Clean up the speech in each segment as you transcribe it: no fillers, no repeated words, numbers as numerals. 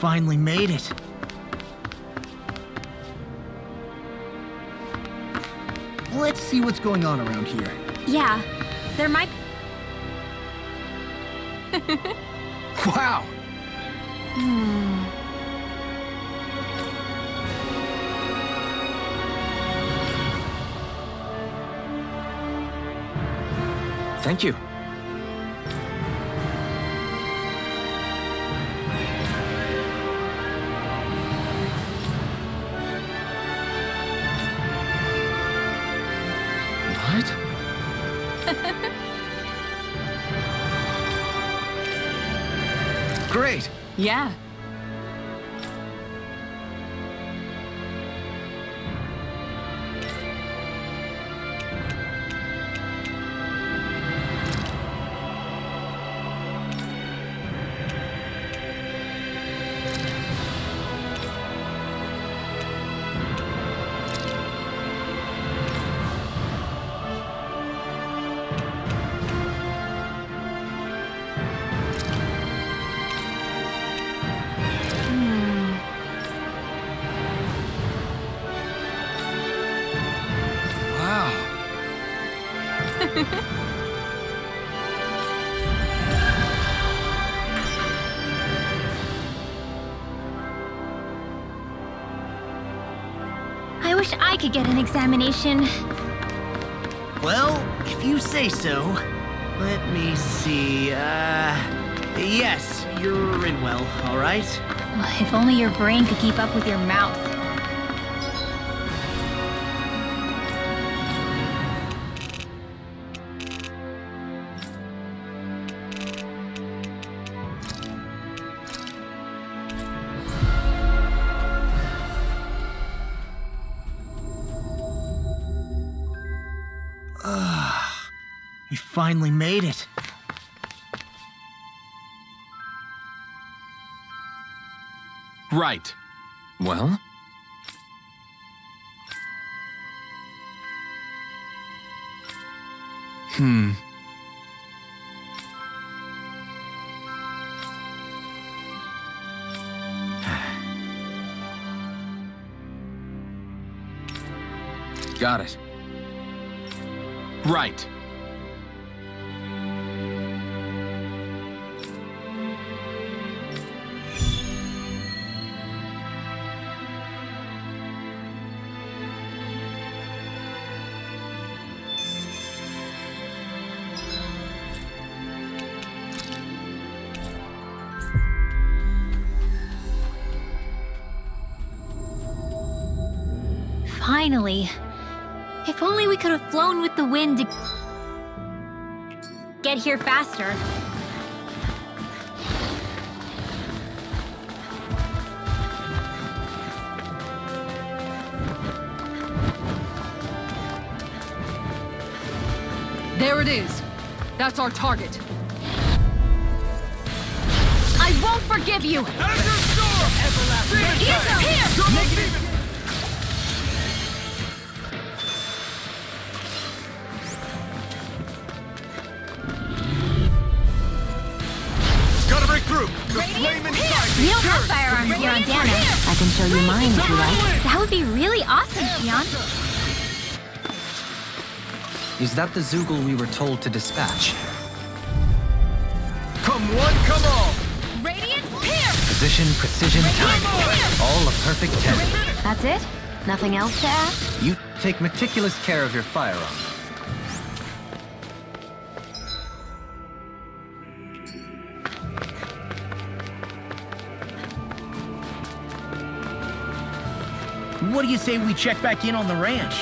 finally made it. Let's see what's going on around here. Yeah, there might... Wow! Thank you. What? Great! Yeah. Wow. I wish I could get an examination. Well, if you say so. Let me see, yes, you're in well, all right? Well, if only your brain could keep up with your mouth. We finally made it. Right. Well? Got it. Right. Finally. If only we could have flown with the wind to get here faster. There it is. That's our target. I won't forgive you! Here! Gotta break through! We don't have firearms here on Dana. I can show you mine if you like. That would be really awesome, Xion. Is that the Zoogle we were told to dispatch? Come one, come all! Radiant here! Position, precision, timing. All a perfect 10. That's it? Nothing else to add? You take meticulous care of your firearm. What do you say we check back in on the ranch?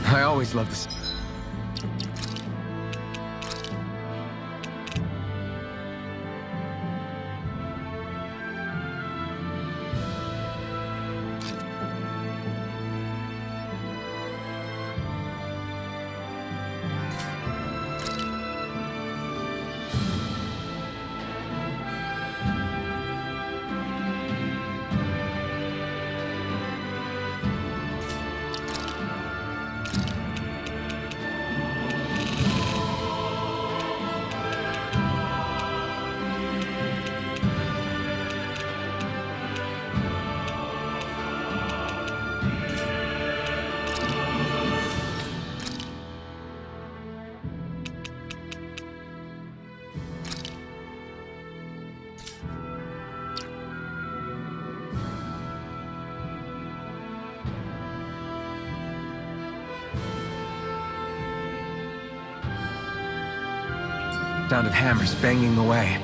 I always love this. Sound of hammers banging away.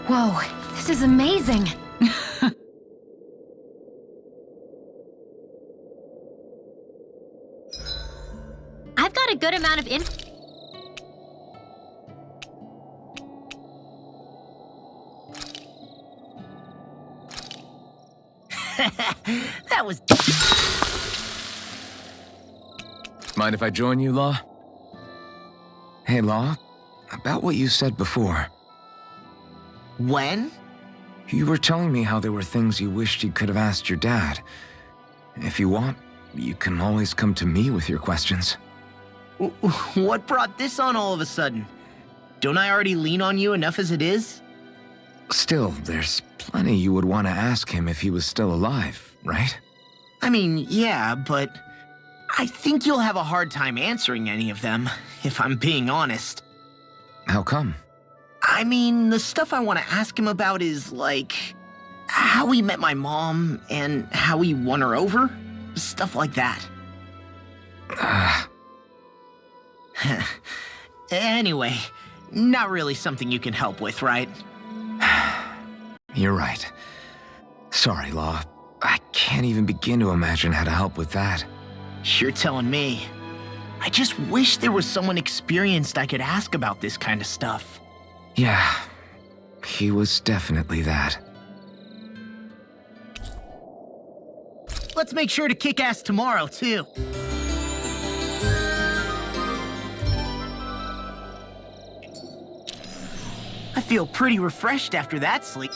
Whoa, this is amazing. I've got a good amount of info. That was... Mind if I join you, Law? Hey, Law, about what you said before. When? You were telling me how there were things you wished you could have asked your dad. If you want, you can always come to me with your questions. What brought this on all of a sudden? Don't I already lean on you enough as it is? Still, there's plenty you would want to ask him if he was still alive, right? I mean, yeah, but I think you'll have a hard time answering any of them, if I'm being honest. How come? I mean, the stuff I want to ask him about is, like, how he met my mom and how he won her over. Stuff like that. Anyway, not really something you can help with, right? You're right. Sorry, Law. I can't even begin to imagine how to help with that. You're telling me. I just wish there was someone experienced I could ask about this kind of stuff. Yeah, he was definitely that. Let's make sure to kick ass tomorrow, too. I feel pretty refreshed after that sleep.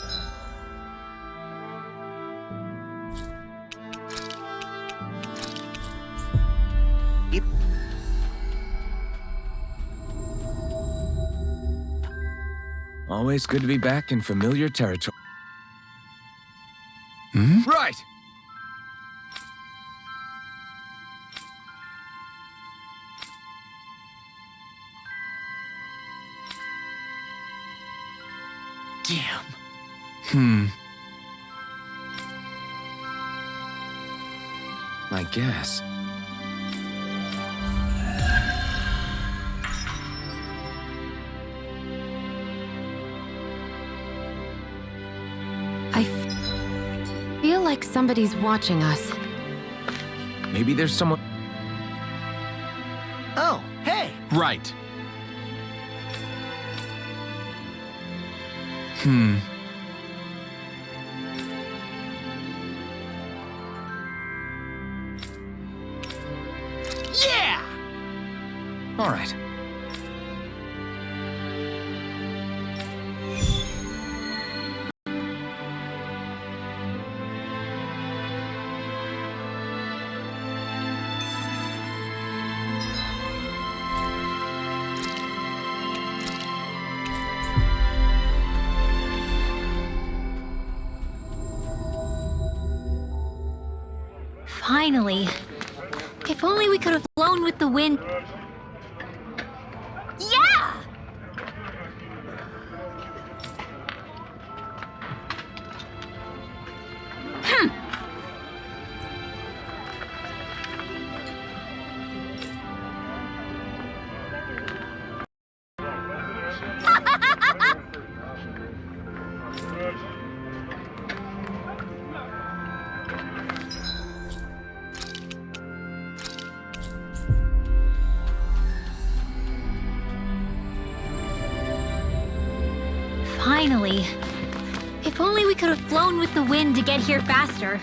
Always good to be back in familiar territory. Damn. I guess. I feel like somebody's watching us. Maybe there's someone... Oh, hey! Right. Yeah! All right. Finally. If only we could have flown with the wind. Yeah! Finally. If only we could have flown with the wind to get here faster.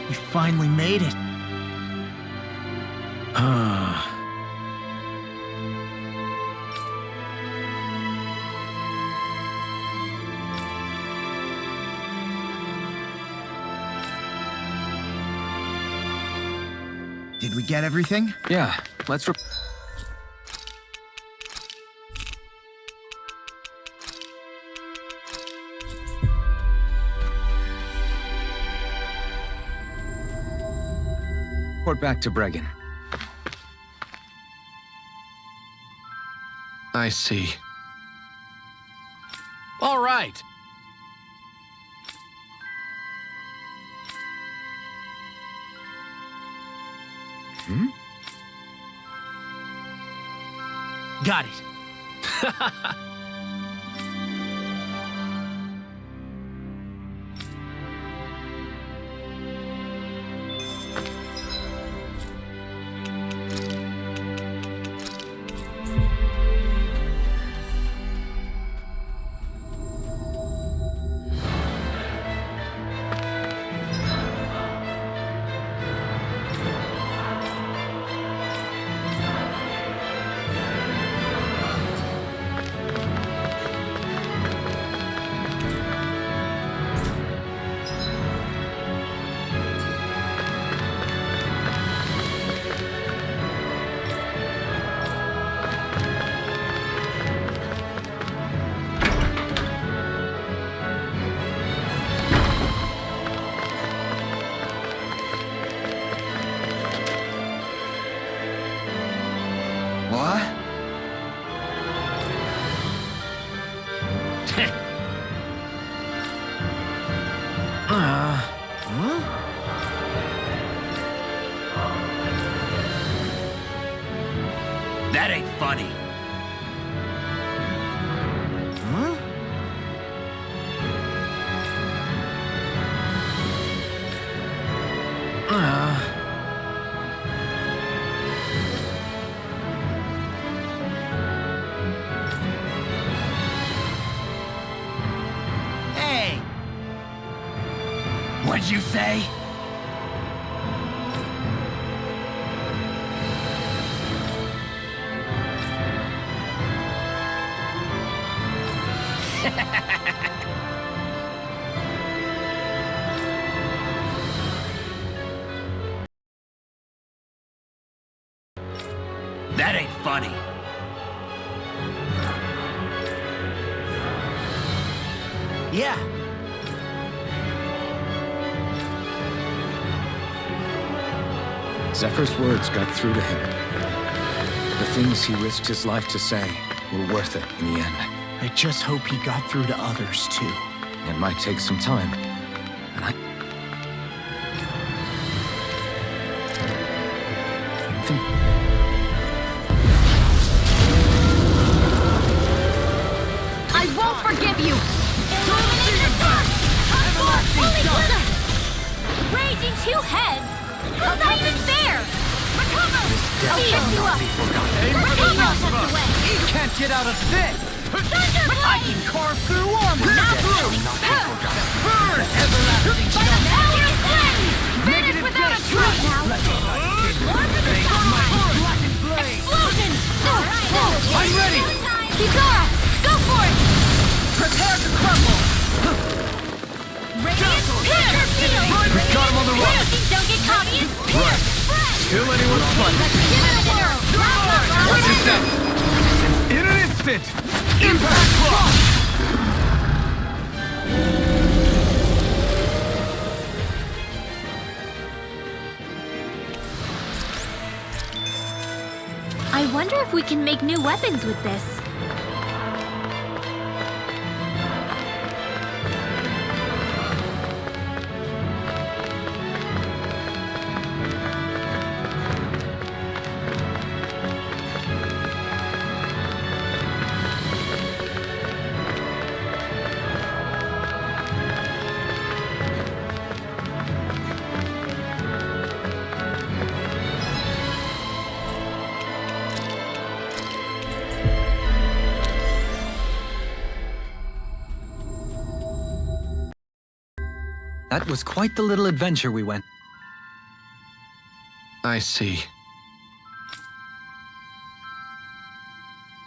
We finally made it. Did we get everything? Yeah, let's... Report back to Bregan. I see. All right. Got it. What? That ain't funny. Huh? Hey! What'd you say? Yeah. Zephyr's words got through to him. The things he risked his life to say were worth it in the end. I just hope he got through to others, too. It might take some time. And I think I won't forgive you! Raging two heads? How's that even fair? Recover! I'll pick you up! Recover! He can't get out of this! I can carve through armor! Burn, everlasting By the power of flame! Vanish without a trace! Explosion! I'm ready! Kizara, go for it! Prepare to crumble! Radiant Pierce! We got him on the run! Don't get caught in! Pierce! Kill anyone's fun! What is that? In an instant! Impact block! I wonder if we can make new weapons with this. That was quite the little adventure we went. I see.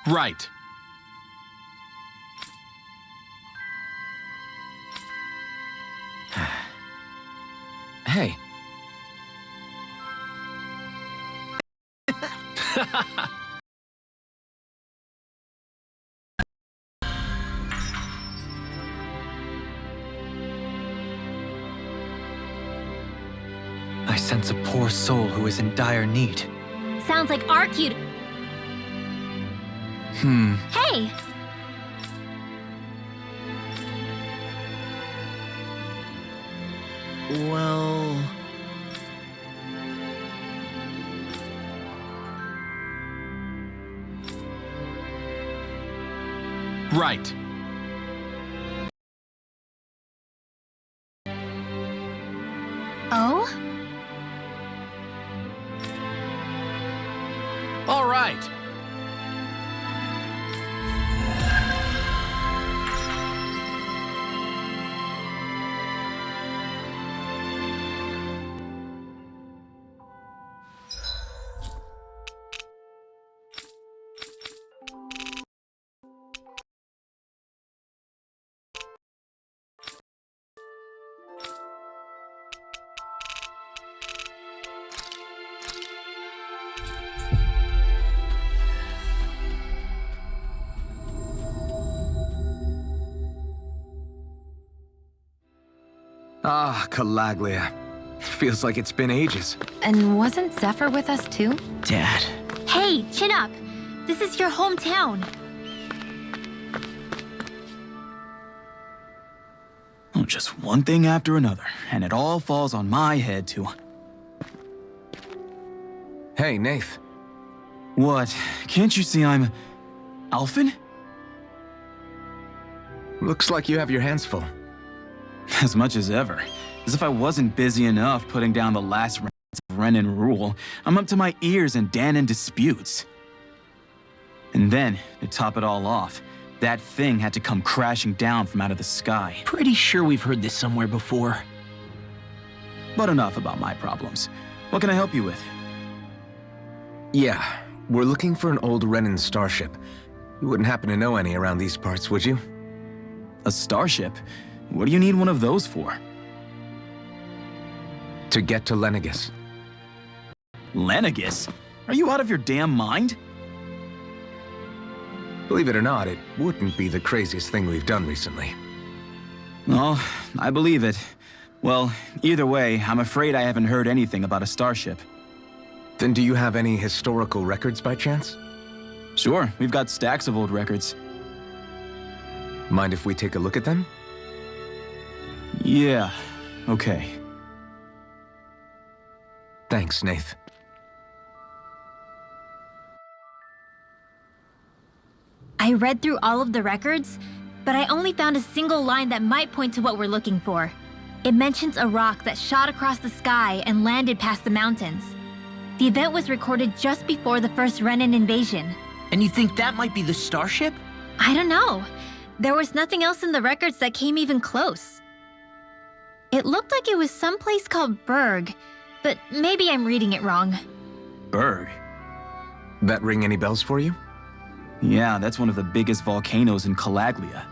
Right. Hey. I sense a poor soul who is in dire need. Sounds like our cute. Hey! Well... Right. Oh? All right. Ah, Calaglia. Feels like it's been ages. And wasn't Zephyr with us too? Dad. Hey, chin up! This is your hometown. Oh, just one thing after another, and it all falls on my head too. Hey, Nath. What? Can't you see I'm... Alphen? Looks like you have your hands full. As much as ever. As if I wasn't busy enough putting down the last rants of Renan rule, I'm up to my ears in Dahnan disputes. And then, to top it all off, that thing had to come crashing down from out of the sky. Pretty sure we've heard this somewhere before. But enough about my problems. What can I help you with? Yeah, we're looking for an old Renan starship. You wouldn't happen to know any around these parts, would you? A starship? What do you need one of those for? To get to Lenegis. Lenegis? Are you out of your damn mind? Believe it or not, it wouldn't be the craziest thing we've done recently. Well, I believe it. Well, either way, I'm afraid I haven't heard anything about a starship. Then do you have any historical records by chance? Sure, we've got stacks of old records. Mind if we take a look at them? Yeah, okay. Thanks, Nath. I read through all of the records, but I only found a single line that might point to what we're looking for. It mentions a rock that shot across the sky and landed past the mountains. The event was recorded just before the first Renan invasion. And you think that might be the starship? I don't know. There was nothing else in the records that came even close. It looked like it was someplace called Berg, but maybe I'm reading it wrong. Berg? That ring any bells for you? Yeah, that's one of the biggest volcanoes in Calaglia.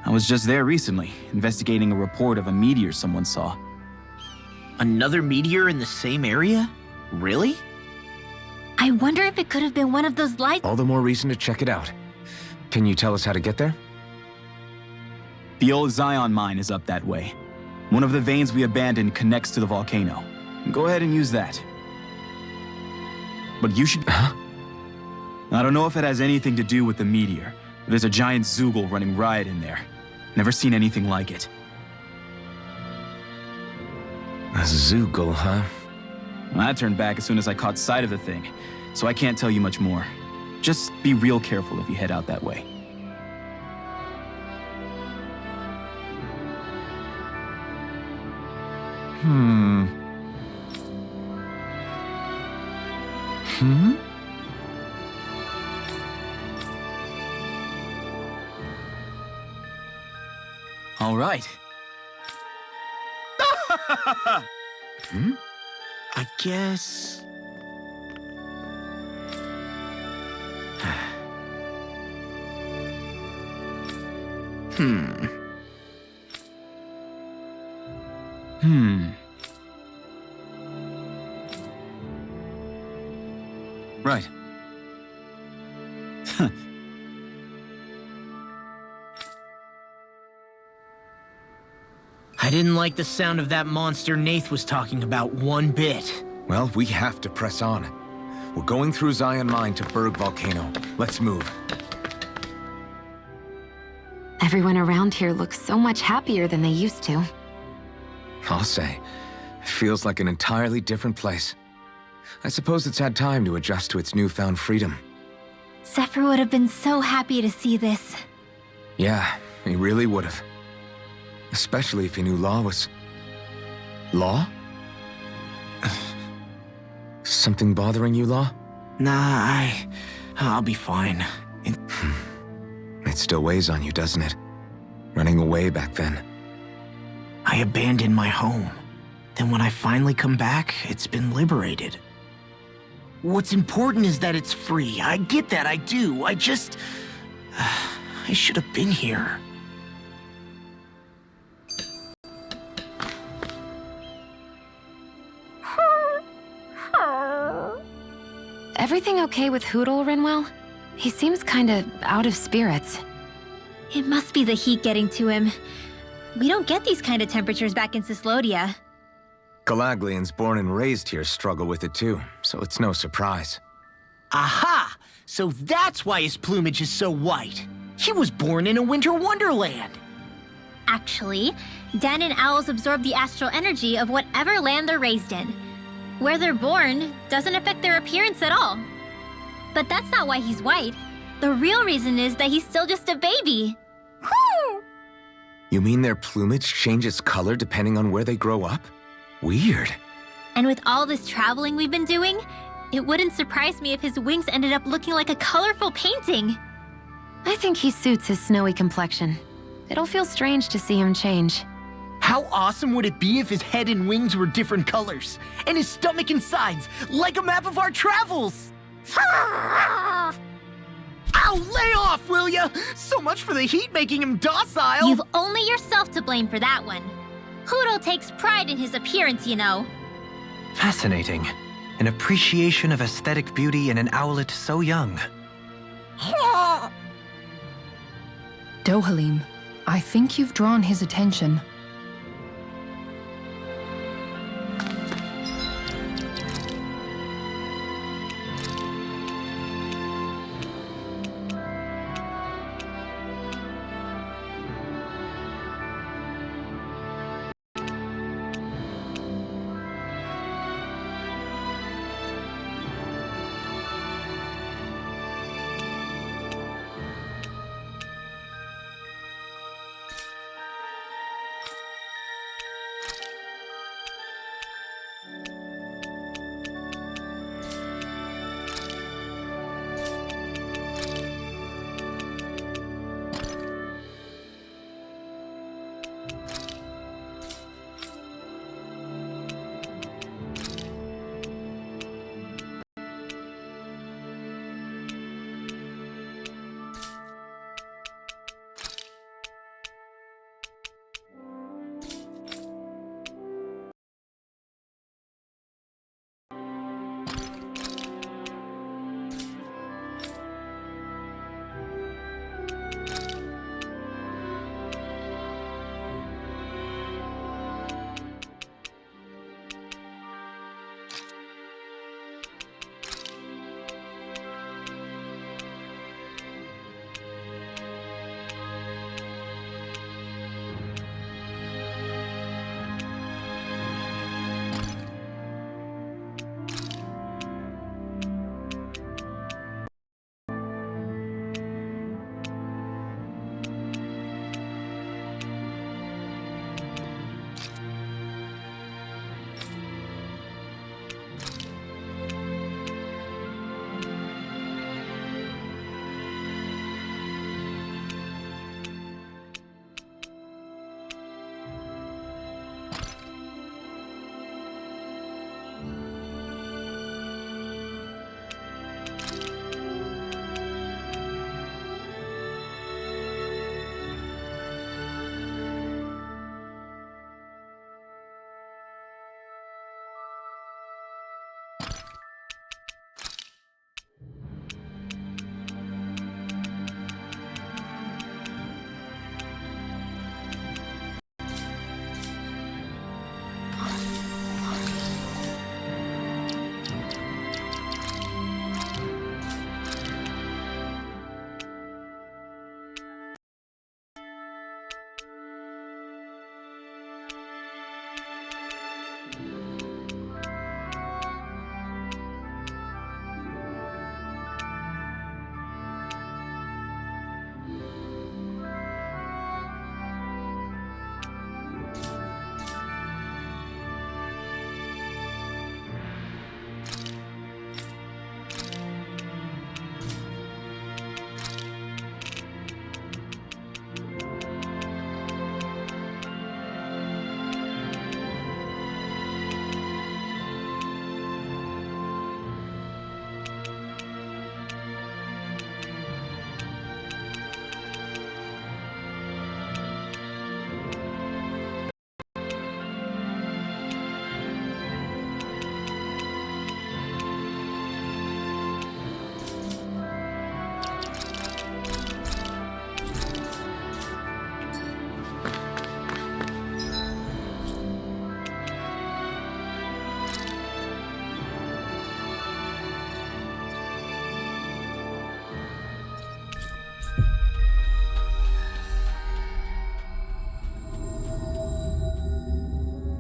I was just there recently, investigating a report of a meteor someone saw. Another meteor in the same area? Really? I wonder if it could have been one of those lights. All the more reason to check it out. Can you tell us how to get there? The old Zion mine is up that way. One of the veins we abandoned connects to the volcano. Go ahead and use that. But you should... Huh? I don't know if it has anything to do with the meteor. But there's a giant Zoogle running riot in there. Never seen anything like it. A Zoogle, huh? Well, I turned back as soon as I caught sight of the thing, so I can't tell you much more. Just be real careful if you head out that way. All right. I guess... Right. I didn't like the sound of that monster Nath was talking about one bit. Well, we have to press on. We're going through Zion Mine to Berg Volcano. Let's move. Everyone around here looks so much happier than they used to. I'll say, it feels like an entirely different place. I suppose it's had time to adjust to its newfound freedom. Zephyr would have been so happy to see this. Yeah, he really would have. Especially if he knew Law was... Law? Something bothering you, Law? Nah, I'll be fine. It still weighs on you, doesn't it? Running away back then. I abandoned my home. Then when I finally come back, it's been liberated. What's important is that it's free. I get that, I do. I just... I should have been here. Everything okay with Hootle, Rinwell? He seems kinda out of spirits. It must be the heat getting to him. We don't get these kind of temperatures back in Cyslodia. Galaglians born and raised here struggle with it too, so it's no surprise. Aha! So that's why his plumage is so white. He was born in a winter wonderland. Actually, Danon owls absorb the astral energy of whatever land they're raised in. Where they're born doesn't affect their appearance at all. But that's not why he's white. The real reason is that he's still just a baby. You mean their plumage changes color depending on where they grow up? Weird. And with all this traveling we've been doing, it wouldn't surprise me if his wings ended up looking like a colorful painting. I think he suits his snowy complexion. It'll feel strange to see him change. How awesome would it be if his head and wings were different colors? And his stomach and sides, like a map of our travels! Ow, lay off, will ya? So much for the heat making him docile! You've only yourself to blame for that one. Hootle takes pride in his appearance, you know. Fascinating. An appreciation of aesthetic beauty in an owlet so young. Dohalim, I think you've drawn his attention.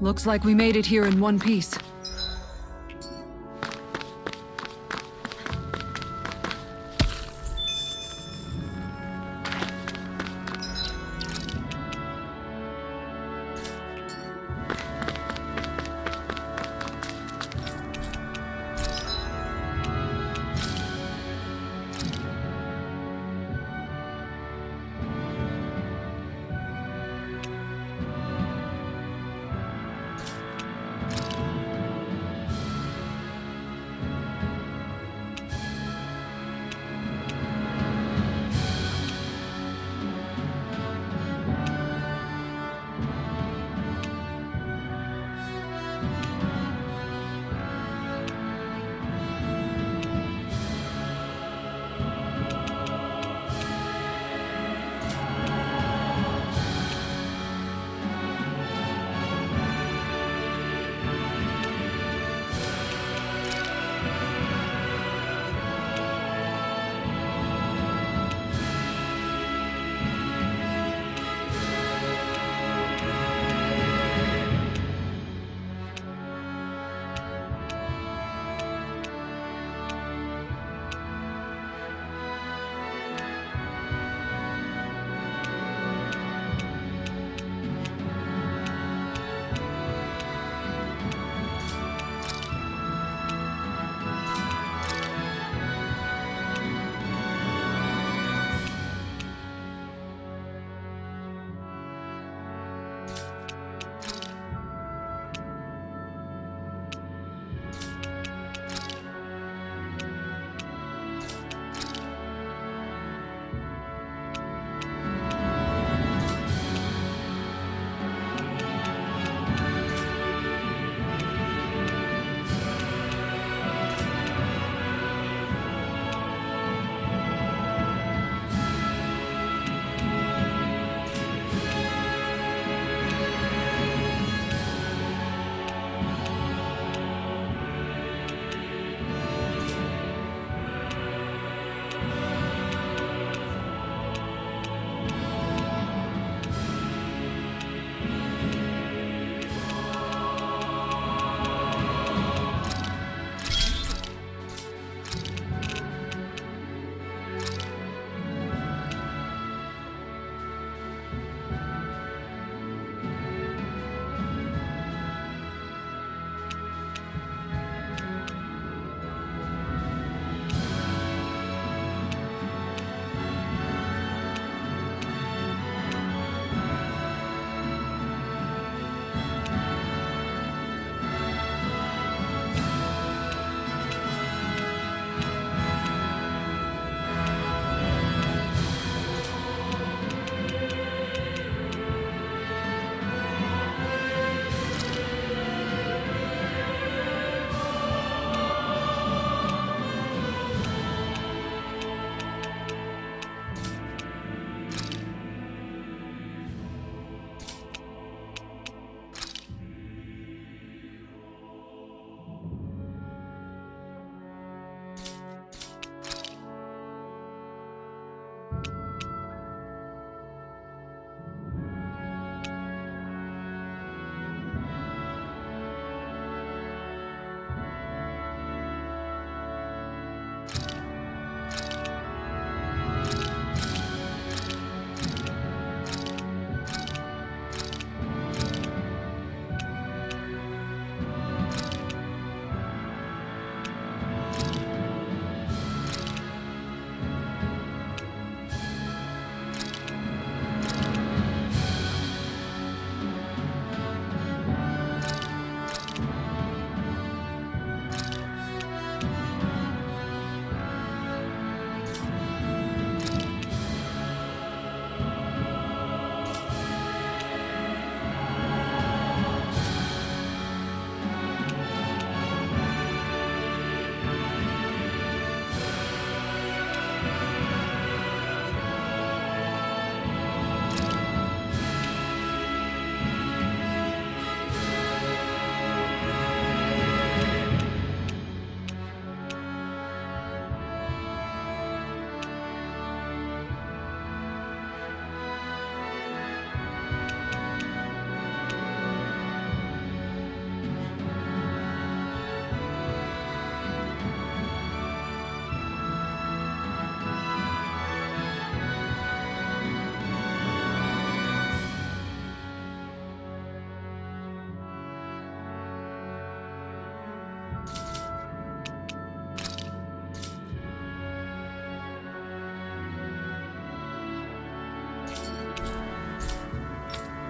Looks like we made it here in one piece.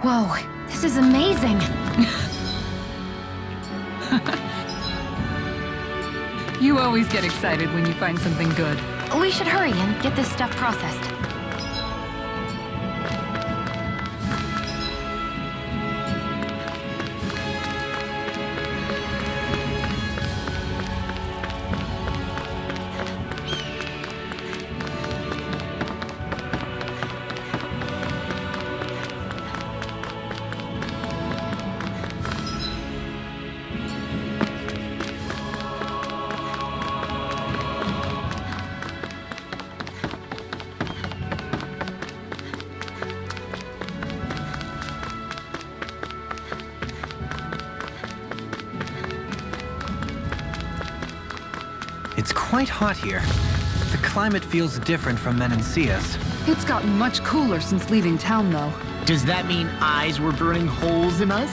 Whoa, this is amazing. You always get excited when you find something good. We should hurry and get this stuff processed. It's quite hot here. The climate feels different from Menancias. It's gotten much cooler since leaving town, though. Does that mean eyes were burning holes in us?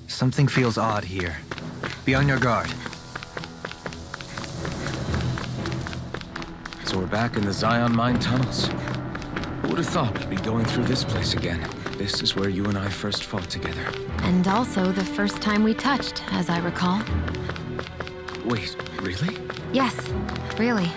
Something feels odd here. Be on your guard. So we're back in the Zion Mine tunnels. Who would have thought we'd be going through this place again? This is where you and I first fought together. And also the first time we touched, as I recall. Wait, really? Yes, really.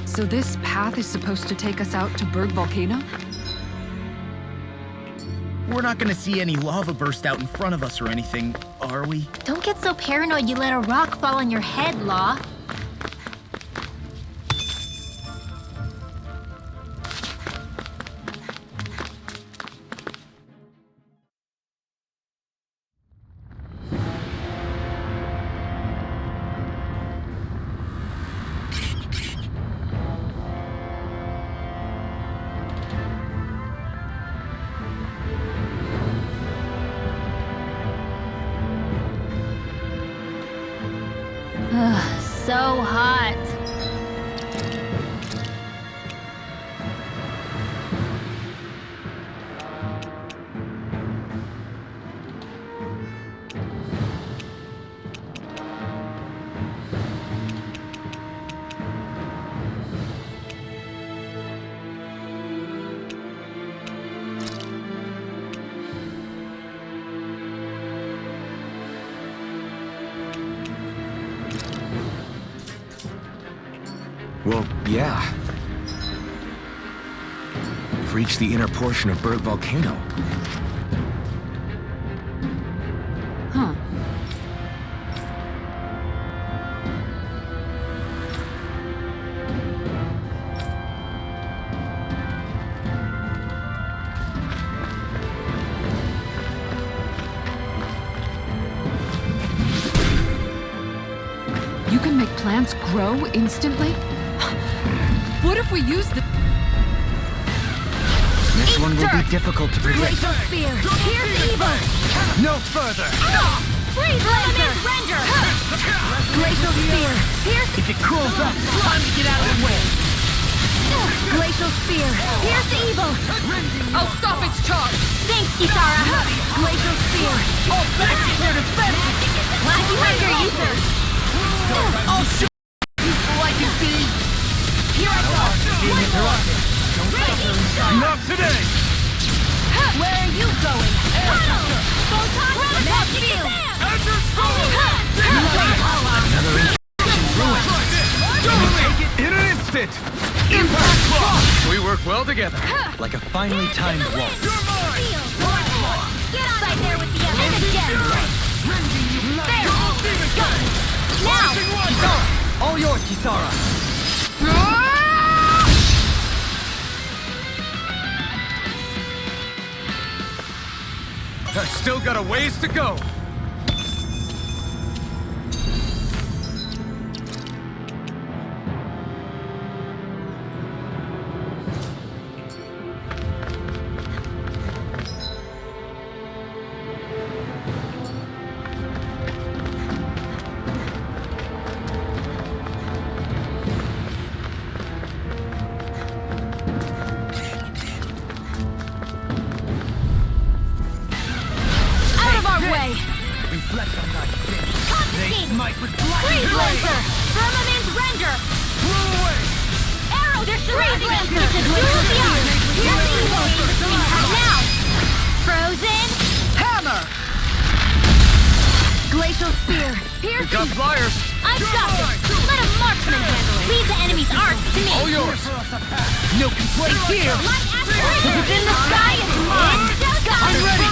So this path is supposed to take us out to Berg Volcano? We're not gonna see any lava burst out in front of us or anything, are we? Don't get so paranoid you let a rock fall on your head, Law. Ugh, so hot. Well, yeah. We've reached the inner portion of Berg Volcano. Huh. You can make plants grow instantly? What if we use the... This one will be difficult to predict. Glacial Spear! Here's evil! No further! Freeze Laser! Render! Glacial Spear! Here's... If it curls up, time to get out of the way! Glacial Spear! Here's evil! I'll stop its charge! Thanks, Kisara! Glacial Spear! All back in their defense! Last Render Ether! I'll shoot useful I can be! Here I go! One more! Raging Storm! Not today! Where are you going? Tunnel! Photon Gravitational Field! Enter Storm! Another inch. Take it in an instant! Impact block! We work well together. Like a finely timed waltz. Get outside there with the other again! There! Go! Now! All yours, Kisara. I've still got a ways to go. Freeze Lancer! Lucian! Pierce evil! Now! Frozen! Hammer! Glacial Spear! Pierce Got evil! flyers! I've got this! Let a marksman handle it! Leave the enemy's arc to me! All yours! No complaints here! Light aspiration! Within the sky is mine! I'm ready!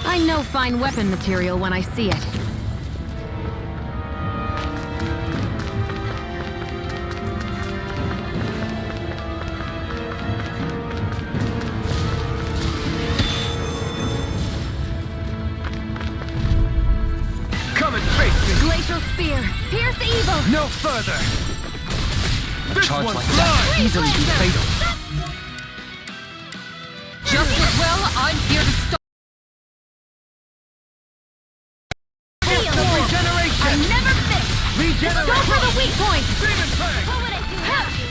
I know fine weapon material when I see it. Come and face me! Glacial Spear! Pierce evil! No further! This Charge one's like that mine! easily be fatal. Just as well, I'm here to stop. Regeneration! I never miss! Regeneration! Go for the weak point! Demon Fang! What would I do without you?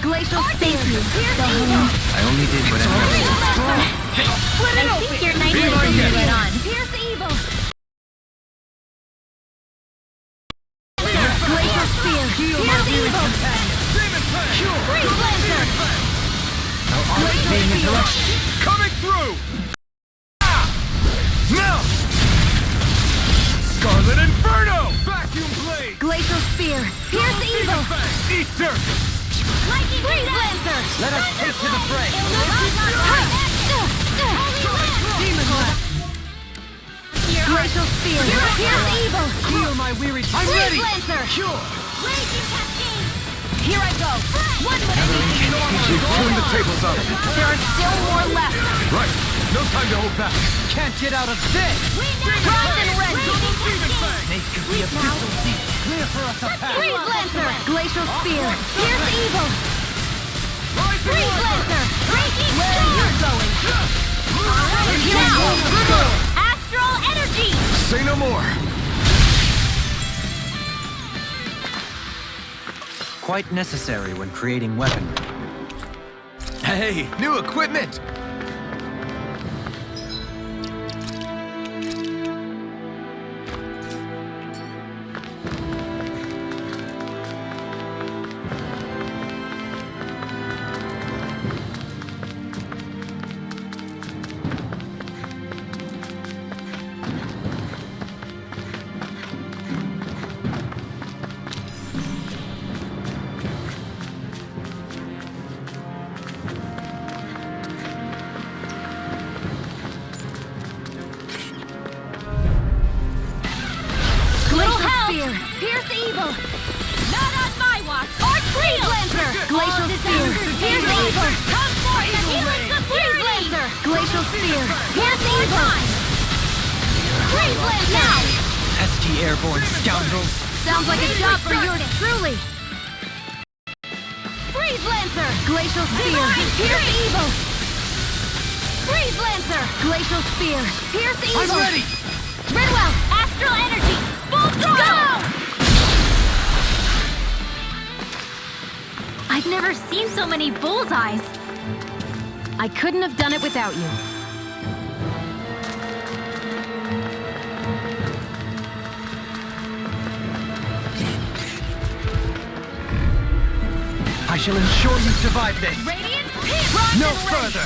Glacial Spear! Pierce evil! I only did what I I think you're nice Be to my guest. let on. Pierce evil! Glacial Spear! Pierce evil! Demon Fang! Freeze Lancer! Glacial Spear! Coming through! Ah! Now! Scarlet Inferno! Vacuum Blade! Glacial Spear! Pierce evil! Demon Fang! Eat dirt! Lightning Freeze Lancer! Let us take to the fray. Demon Blast! Glacial Spear! Pierce evil! Heal my weary. I'm ready! Lancer! Cure. Raging Cascade! Here I go! What would I need? We've turned the tables up. There are still more left! Right. No time to hold back. Can't get out of this. Rise and rend! Demon Fang! Make the abyssal deep clear for us a path. Freeze Lancer! Glacial Spear! Pierce evil! Rise and Freeze rend! Lancer! Where are you going? Now! Astral Energy! Say no more. Quite necessary when creating weaponry. Hey, new equipment! Glacial Spear! Pierce evil! Not on my watch! Freeze Lancer! Glacial Spear! Pierce evil! Come forth and healing Freeze Lancer! Glacial Spear! Pierce evil! Freeze Lancer! Now! Pesky airborne scoundrels. Sounds like a job for yours truly! Freeze Lancer! Glacial Spear! Pierce evil! Freeze Lancer! Glacial Spear! Pierce evil! I'm ready! Redwell! Astral Energy! Full throttle! I've never seen so many bullseyes. I couldn't have done it without you. I shall ensure you survive this. Radiant Pierce! No further.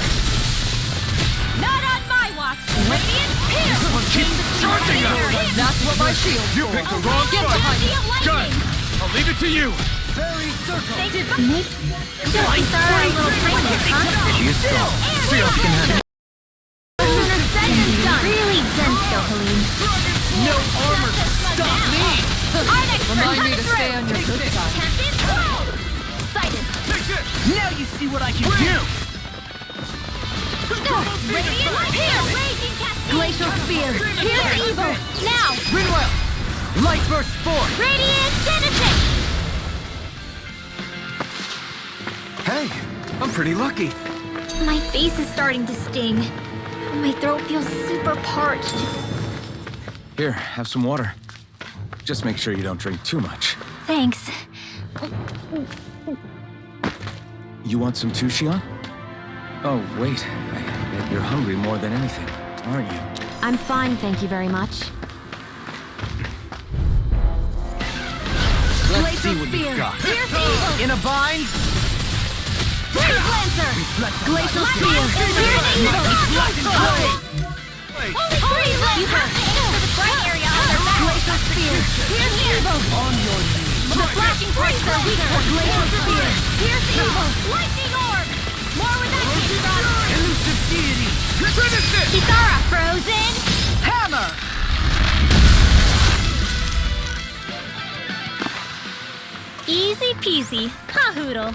Not on my watch! Radiant Pierce! Keep charging us! That's what my shield's You for. picked the wrong Get fight! behind me! Gun! I'll leave it to you! Fairy circle. Just throw our little prank, huh? She is strong. See how you can handle it. Sooner said than done. Really dense, though, Helene. No armor to stop me. Remind me to stay on your good side. Captain, whoa! Sighted. Take this! Now you see what I can do. Radiant Pierce! Raging Cascade! Glacial Spear! Pierce evil! Now! Rinwell. Light burst forth. Radiant Genesis! Hey, I'm pretty lucky. My face is starting to sting. My throat feels super parched. Here, have some water. Just make sure you don't drink too much. Thanks. You want some too, Xian? Oh, wait. I bet you're hungry more than anything, aren't you? I'm fine, thank you very much. see what you've got. Pierce evil! In a bind? Freeze Lancer! Glacial Spear! Pierce evil! Freeze Lancer! You have to aim for the gray area on their back! Glacial Spear! Pierce evil! On your knees. The flashing points are weak point! Glacial Spear! Pierce evil! Lightning Orb! More with that Kisara! Elusive deity. Finish it! Kisara! Frozen! Hammer! Easy peasy, huh, Hootle?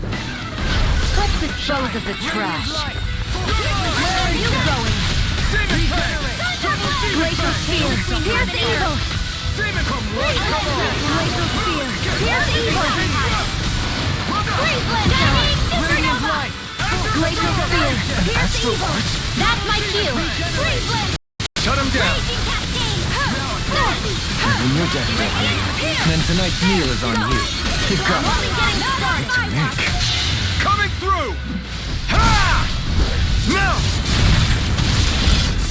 Let's dispose of the trash. Where are you going? Glacial Spear! Pierce evil! Glacial Spear! Pierce evil! Freeze Lancer! Supernova! Glacial Spear! Pierce evil! That's my cue! Freeze Lancer! Shut him down. Raging Cascade! When you're dead, Then tonight's meal is on you. Keep I'm going. only getting started! Coming through! Ha! Now!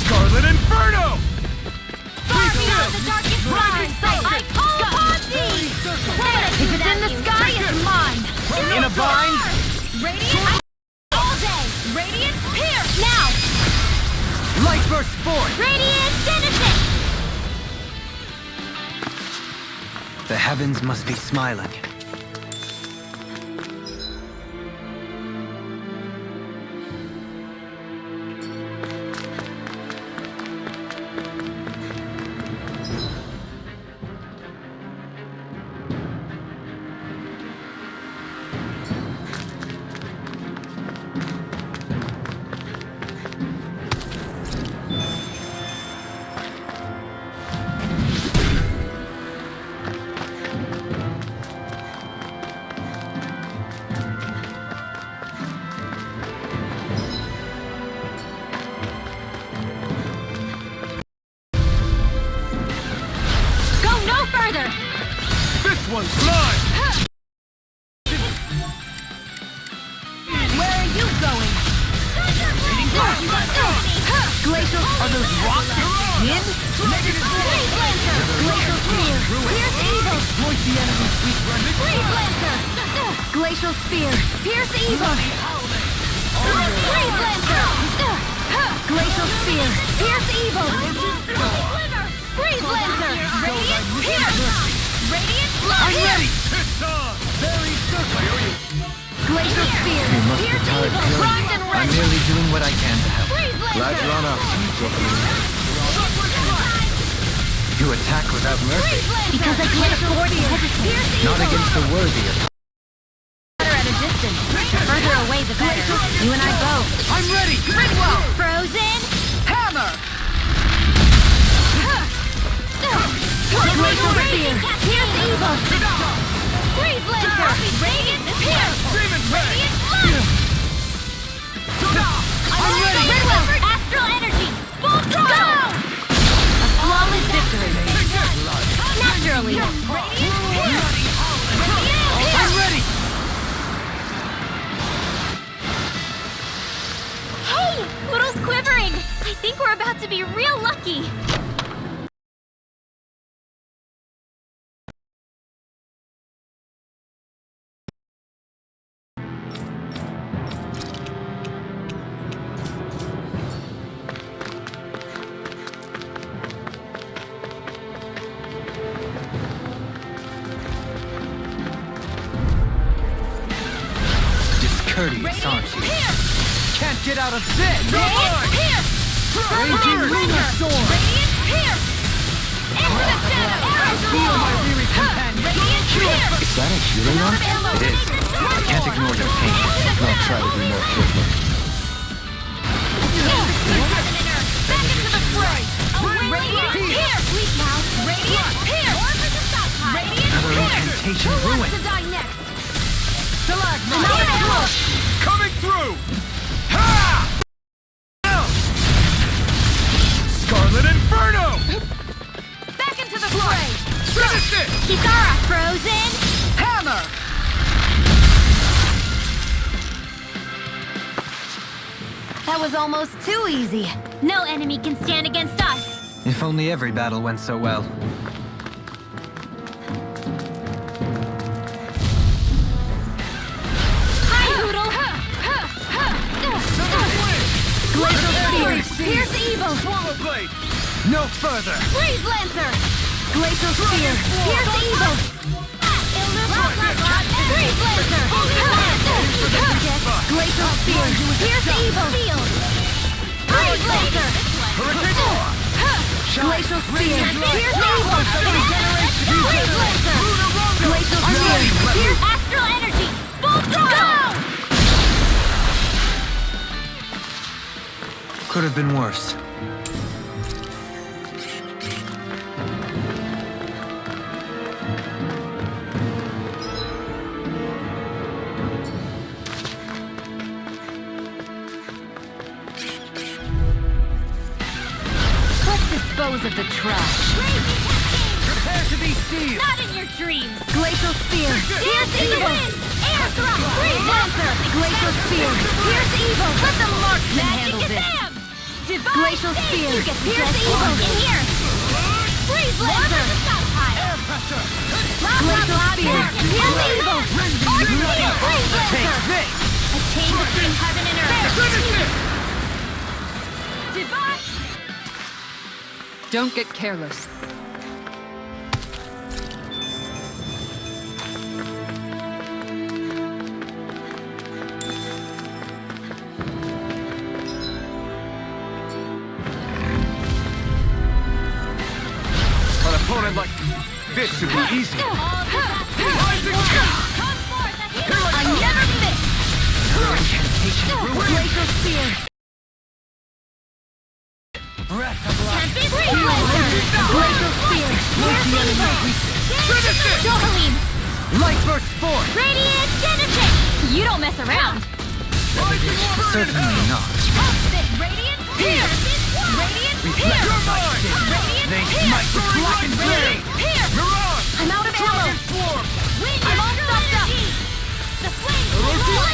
Scarlet Inferno! Far beyond the darkest stars, I call upon thee! If it's in the sky, it's mine! In a bind? Radiant all day! Radiant Pierce! Now! Light burst forth! Radiant Genesis! The heavens must be smiling. Go no further! This one's mine! Where are you going? Glacial are those rocks that skin? Freeze Lancer! Glacial Spear! Pierce evil! Exploit the enemy's weak running. Freeze Lancer! Glacial Spear! Pierce evil! Freeze Lancer! Glacial Spear! Pierce evil! Freeze Lancer! Radiant Pierce! Radiant I'm Pierce! ready! It's on! Very circle! Glacial Spear! must be Pierce tired, evil! Fury. Primed and I'm ready! merely doing what I can to help. Freeze Lancer! on up, You attack without mercy. Freeze Lancer! Because I can't afford to hesitate. Pierce evil! Not against the worthy of... Better at a distance. The further away, the better. You and I both. I'm ready! Ringwell! Frozen! Hammer! Glacial Spear! Pierce evil! Freeze Lancer! Radiant Pierce! Radiant Light! I'm ready! Ringwell! Astral Energy! Full throttle! A flawless victory! Naturally! Radiant Pierce! Radiant I'm ready! Hey! Poodle's quivering! I think we're about to be real lucky. Discourteous, aren't you? Can't get out of this! Radiant Pierce! Raging Lunar Storm! Radiant Pierce! Into the shadow! Feel my weary companion! Radiant Pierce! Is that a healing arm? It is. Can't ignore their pain. I'll try to be more careful. Back into the fray! Radiant Pierce! Weak now! Radiant Pierce! Radiant Another Pierce! incantation Who wants ruined. to die next? Stalagmite! Coming through! Ha! Now! Scarlet Inferno! Back into the fray! Finish it! Kitara, frozen! Hammer! That was almost too easy. No enemy can stand against us. If only every battle went so well. Hi, Hoodle! Glacial Spear! Pierce evil! Swallow Blade! No further! Freeze Lancer! Glacial Spear! Pierce evil! Freeze Lancer! Glacial Spear! Pierce evil! Freeze Lancer! Glacial Spear! Pierce evil! Freeze Lancer! Glacial Spear! Pierce astral energy! Full throttle! Could have been worse. Let's dispose of the trash. Prepare to be sealed! Not in your dreams. Glacial Spear! Pierce evil! Air thrust! Freeze Lancer! Glacial Spear! Pierce evil! Let the marksman handle this! Glacial Spear! Pierce evil! In here! Freeze Lancer! Air pressure! Glacial Spear! Pierce evil! Freeze Take Lancer! this! A chain between heaven and earth. Finish it! Don't get careless. An opponent like this should be easy. Rising King! I never miss! Glacial Spear! Breath of life! Freeze Lancer! Glacial Spear! Pierce evil! Finish it! Dohalim, Light burst forth! Radiant Genesis! you don't mess around. Rising Inferno! Certainly not. Radiant Pierce! Radiant You're Pierce! mine! They smite with black and flame! Pierce! Mirage! I'm out of ammo! Dragon Swarm! I'm all stopped up! The flames will roll!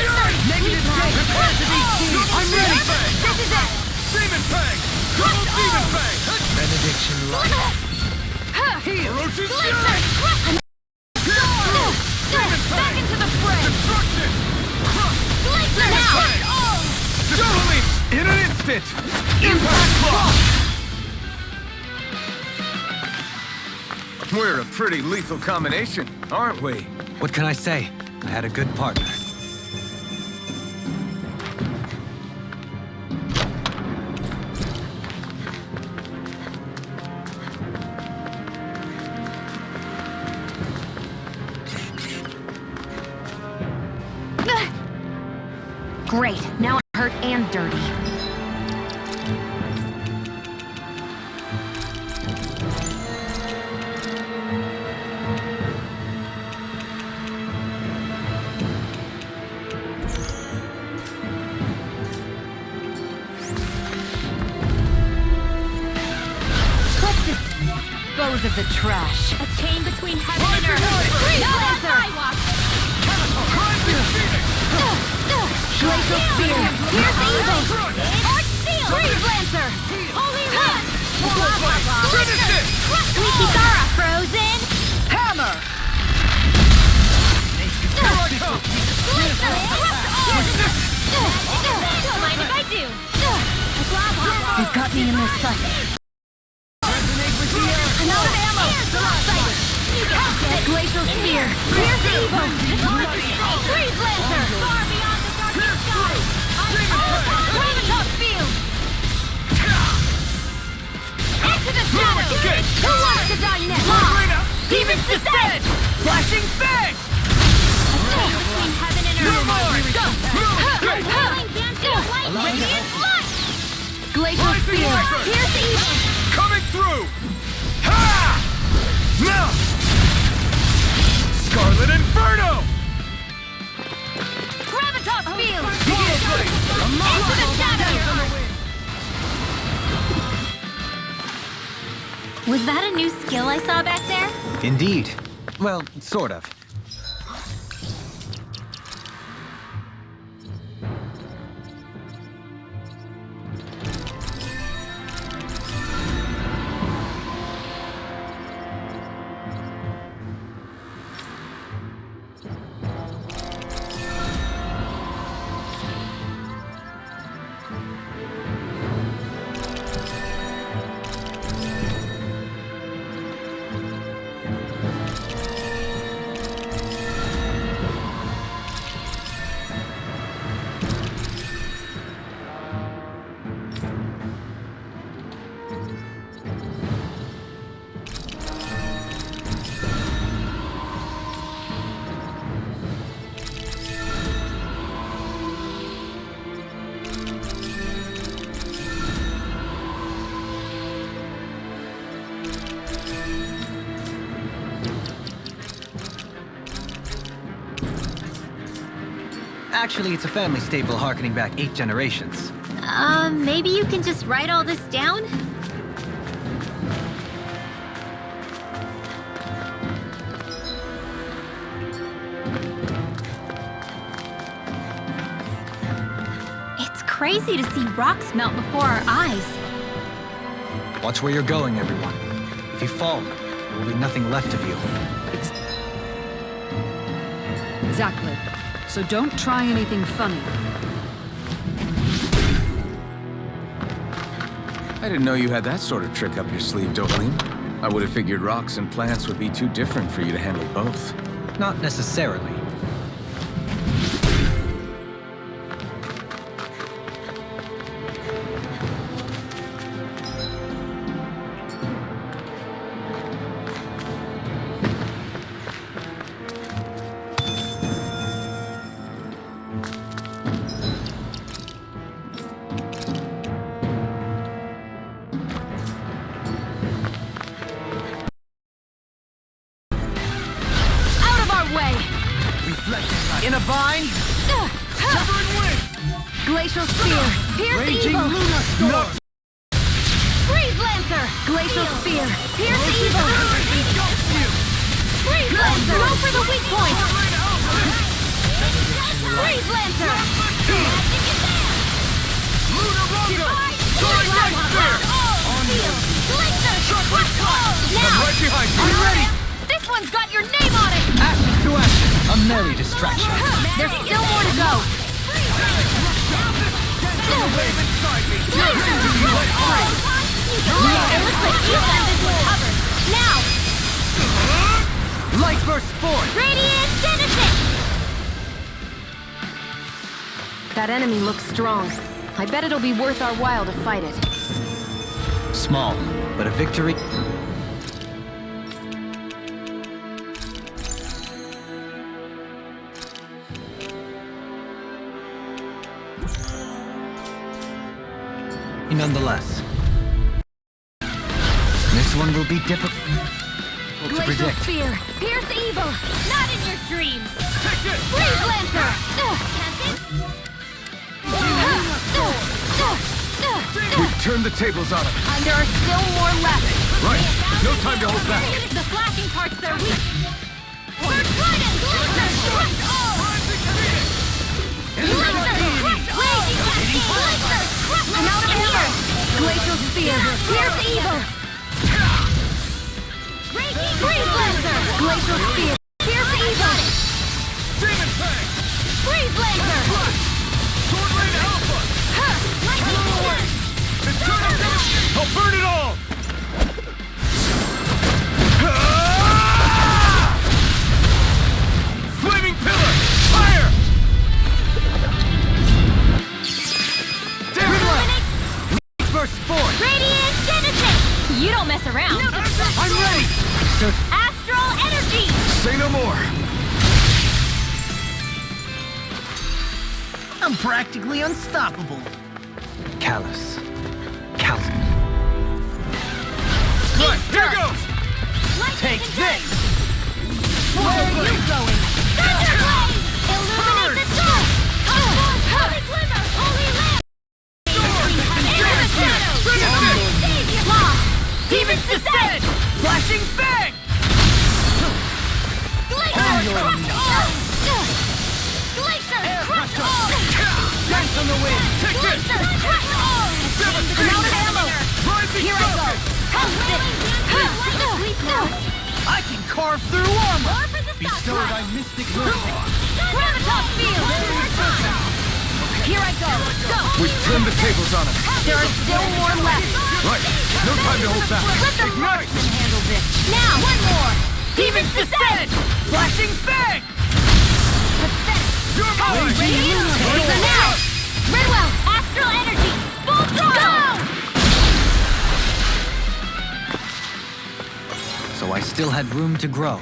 Negative J! Prepare to be sealed! I'm ready! This is it! Demon Fang! Double Demon Fang! Benediction light. Ferocious Glimmer! Fury! Back into the fray! Destruction! Glimmer now! Dohalim! In an instant! Impact Block! We're a pretty lethal combination, aren't we? What can I say? I had a good partner. Great, now I'm hurt and dirty. Let's dispose of the trash. A chain between heaven and earth. Freeze Not Lancer! as I walk. Glacial Spear! Pierce evil! Arch Seal! Freeze Lancer! Holy Wrath! Finish it! Kitara, frozen. Hammer! Don't mind if I do. You've got me in this sight. I'm out of ammo! Glacial Spear! Pierce evil! Freeze Lancer! Far beyond the darkest sky. Ravenous Field! Into the shadows! Okay. Who wants to die next? Demons descend! Flashing Fang! A chain between heaven and earth. Whirling dancing light! Radiant light! Glacial Spear! Pierce evil! Coming through! Ha! Now! Scarlet Inferno! Gravitas Field! Swallow Blade! Into the shadows! Was that a new skill I saw back there? Indeed. Well, sort of. Actually, it's a family staple harkening back 8 generations. Maybe you can just write all this down? It's crazy to see rocks melt before our eyes. Watch where you're going, everyone. If you fall, there will be nothing left of you. Exactly. So don't try anything funny. I didn't know you had that sort of trick up your sleeve, Dovaline. I would have figured rocks and plants would be too different for you to handle both. Not necessarily. In a bind! Glacial Spear! Pierce Raging Evil! Luna Storm! Freeze Lancer! Glacial Spear! Pierce Evil! Freeze Lancer! Go for the weak point! Freeze Lancer! Luna Rondo! Soaring Night Spear! Now! I'm right behind you! I'm ready! This one's got your name on it! Ashes to ashes! A merry distraction. There's still more to go! Wave inside me! It looks like Eastland is recovered! Now! Light burst forth! Radiant Genesis! That enemy looks strong. I bet it'll be worth our while to fight it. Small, but a victory. Nonetheless, this one will be difficult to Glacial predict. Spear! Pierce Evil! Not in your dreams! Freeze Lancer! We've turned the tables on him. There are still more left! Right. No time to hold back. The flashing parts are weak! First Trident! I'm out of here! Glacial Spear! Pierce Evil! Freeze Lancer! Glacial Spear! Pierce Evil! Demon Fang! Freeze Lancer! Sword Rain Alpha! Blow away! Eternal! I'll burn it all! Flaming Pillar! Fire! Demon Left! Burst forth! Radiant Genesis! You don't mess around. I'm ready! Astral Energy! Say no more! I'm practically unstoppable. Callous. Callous. Right, here goes! Take this! Where are you going? Thunderblade! Illuminate the dark! Holy Glimmer! Holy Lamp! Into the shadows! Demon Descent! Flashing Fang! Glacier! Crush all! Glacier! Crush all! Dance on the wind! Take this! Glacier! Crush all! I'm out of ammo! Rising Here I go! I can carve through armor! Bestow thy mystic mercy! Gravitas Field! Here I go! Go! We've turned the tables on him. There are still more left! Right, no time to hold back. Let the marksman handle this! Now, one more! Demon's Descent! Flashing Fang! You're mine! Now! Redwell! Astral Energy! Full throttle! Go! So I still had room to grow.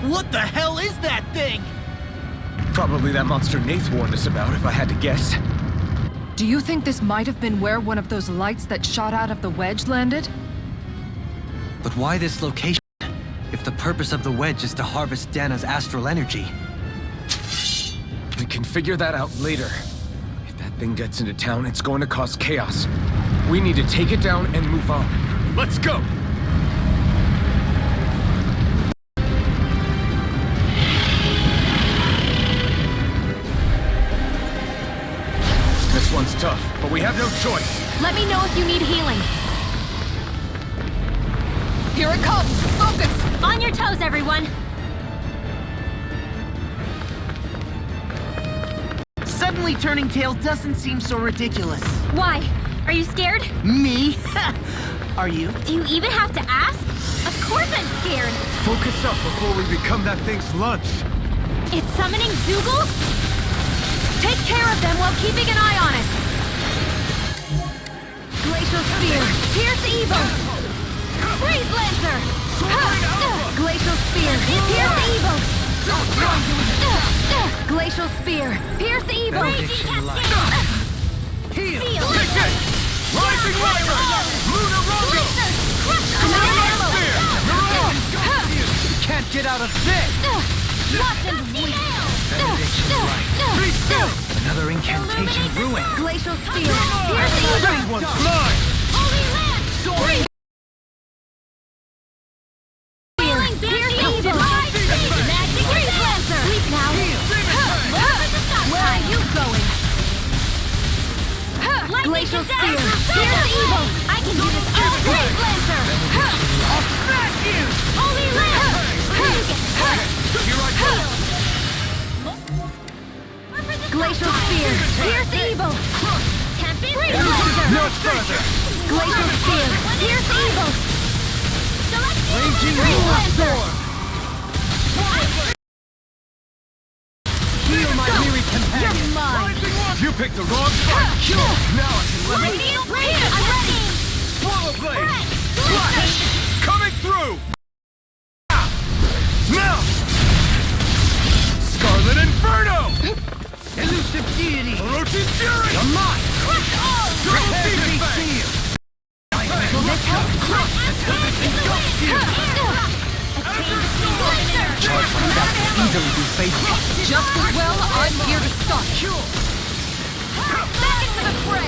What the hell is that thing? Probably that monster Nath warned us about, if I had to guess. Do you think this might have been where one of those lights that shot out of the wedge landed? But why this location? If the purpose of the wedge is to harvest Dana's astral energy. We can figure that out later. If that thing gets into town, it's going to cause chaos. We need to take it down and move on. Let's go! This one's tough, but we have no choice. Let me know if you need healing. Here it comes! Focus! On your toes, everyone! Suddenly turning tail doesn't seem so ridiculous. Why? Are you scared? Me? Are you? Do you even have to ask? Of course I'm scared! Focus up before we become that thing's lunch. It's summoning Zoogle? Take care of them while keeping an eye on it. Glacial Spear. Pierce Evil. Freeze Lancer. Glacial Spear. Pierce Evil. Glacial Spear. Pierce Evil. Heal! Take this! Rising Rider! Lunarongo! You can't get out of this! Watch and weep. Be still! Another incantation ruined. Glacial Spear. Pierce Evil. That one's mine! Holy Land. Freeze. Pierce Evil. Magic Freeze Lancer. Sleep now. Where are you going? Glacial Spear. Pierce Evil. I can do this. Freeze Lancer. I'll smash you! Holy Land. Here I go! Glacial Spear. Pierce Evil. Freeze Lancer. No further! Glacial Spear. Pierce Evil. Raging Freeze Roar Lancer. Heal my weary companion. You're mine. You picked the wrong fight! Now I can let Radiant Blade. I'm ready. Swallow Blade! Flash! Coming through! Now! Scarlet Inferno! Elusive deity. Orochi's Fury! You're mine. Crush all! Double Demon Fang! Will this help? Charge like that will easily be faithful. Just as well, I'm here to stop. Back into the fray.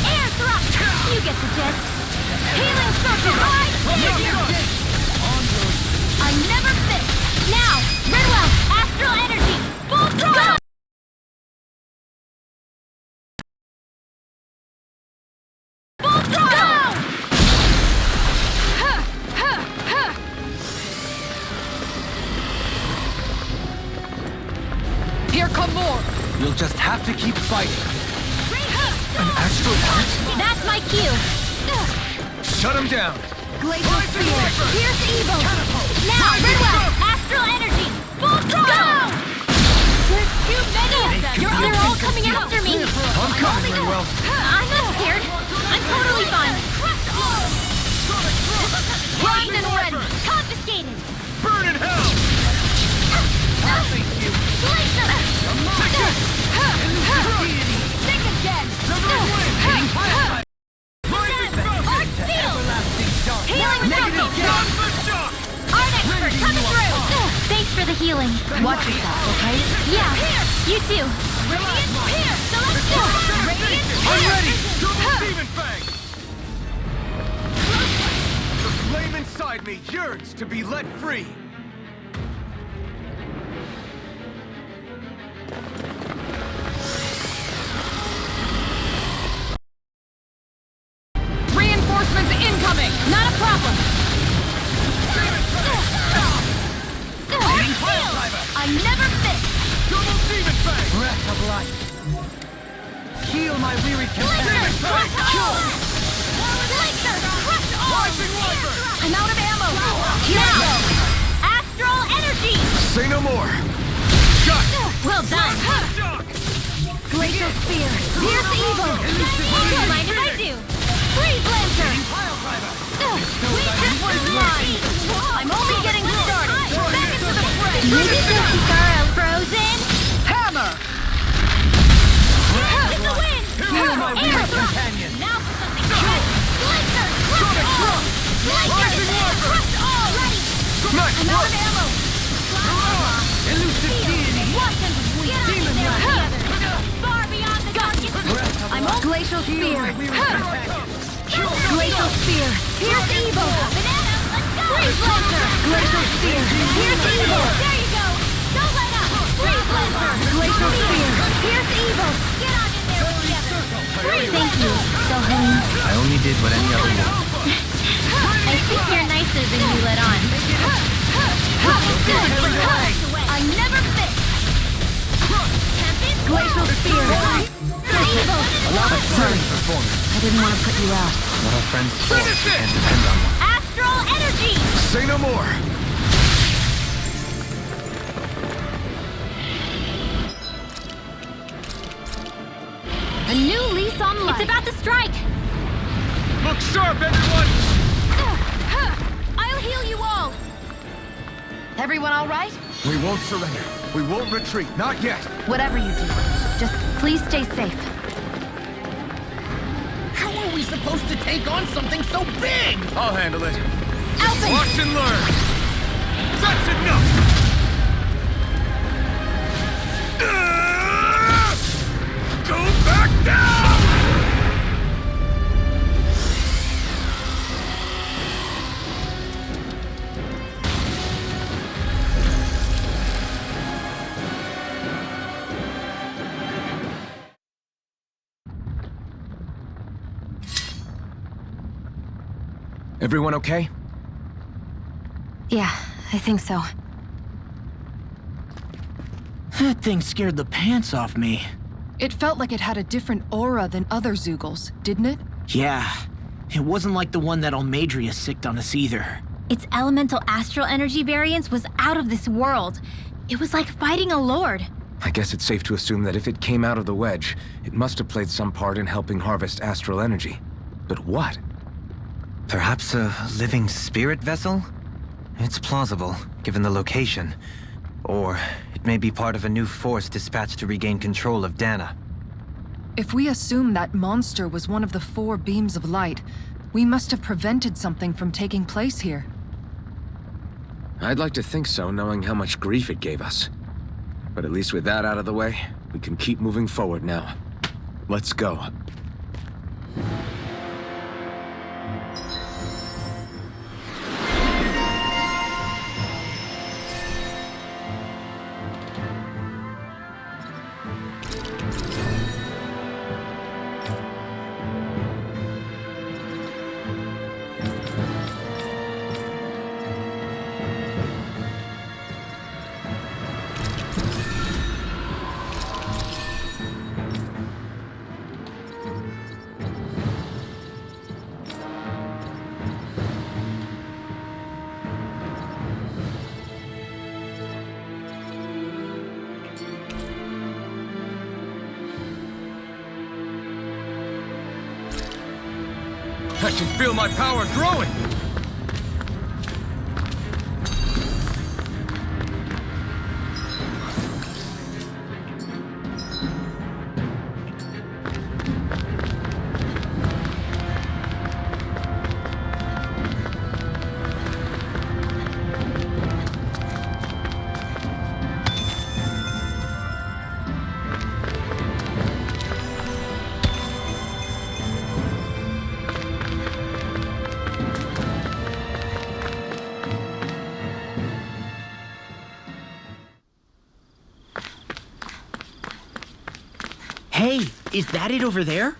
Air thrust. You get the gist. Healing circle. I never fit. Now, Redwell, astral energy. Full throttle. Full throttle. You'll just have to keep fighting. An astral art? That's my cue. Shut him down! Glacial Sphere! Pierce evil! Now, Ridwell! Astral energy! Full throttle! Go! There's too many of them! They're all coming after me! I'm coming, Rinwell. I'm not scared. I'm totally fine. Locked and ready! Confiscated! Burn in hell! Glacier! Sick and dead! Arc field! Healing circle! Art expert coming through! Thanks for the healing. Watch yourself, okay? Yeah, you too. Radiant Pierce! So let's go! Radiant I'm Pierce! ready! Double Demon Fang! The flame inside me yearns to be let free! Reinforcements incoming! Not a problem! Arc field! I never miss! Double Demon Fang! Breath of life. Heal my weary Glacier! companion. Crush all! Glacier! Crush all! Rising Wyvern! I'm out of ammo! Now! Astral energy! Say no more! Shut! Well done. Shock! Glacial Sphere! Pierce evil! Don't mind if I do. Freeze Lancer! This one's mine! I'm only getting started! Back into the fray! Maybe just Kisara frozen? Hammer! It's the wind! Heal my weary Air thrust! companion. Now for something good! Glacier! Crush all! Glacier! Crush all! Ready! Nice I'm out work! of ammo! Elusive deity. Watch and we Demon there Wrath. together! Far beyond the darkest! Breath of I'm life. on Glacial Heal Sphere! my weary companion. Glacial Sphere! Pierce evil! Banana, let's go! Freeze Lancer! Glacial Sphere! Pierce evil! There you go! Don't let up! Freeze Lancer! Glacial Sphere! Pierce evil! Get on in there together! Freeze Thank you, Sohun. I only did what any other would. I think you're nicer than you let on. I never miss! Glacial Sphere! Evil! Stunning performance. I didn't want to put you out. What our friends for can depend on one. Astral energy! Say no more! A new lease on life! It's about to strike. Look sharp, everyone! I'll heal you all! Everyone all right? We won't surrender. We won't retreat. Not yet. Whatever you do, just please stay safe. How are we supposed to take on something so big? I'll handle it. Alpha! Watch and learn. That's enough! Go back down! Everyone okay? Yeah, I think so. That thing scared the pants off me. It felt like it had a different aura than other Zeugles, didn't it? Yeah, it wasn't like the one that Almadria sicked on us either. Its elemental astral energy variance was out of this world. It was like fighting a lord. I guess it's safe to assume that if it came out of the wedge, it must have played some part in helping harvest astral energy. But what? Perhaps a living spirit vessel? It's plausible, given the location. Or it may be part of a new force dispatched to regain control of Dana. If we assume that monster was one of the 4 beams of light, we must have prevented something from taking place here. I'd like to think so, knowing how much grief it gave us. But at least with that out of the way, we can keep moving forward now. Let's go. I can feel my power growing! Hey, is that it over there?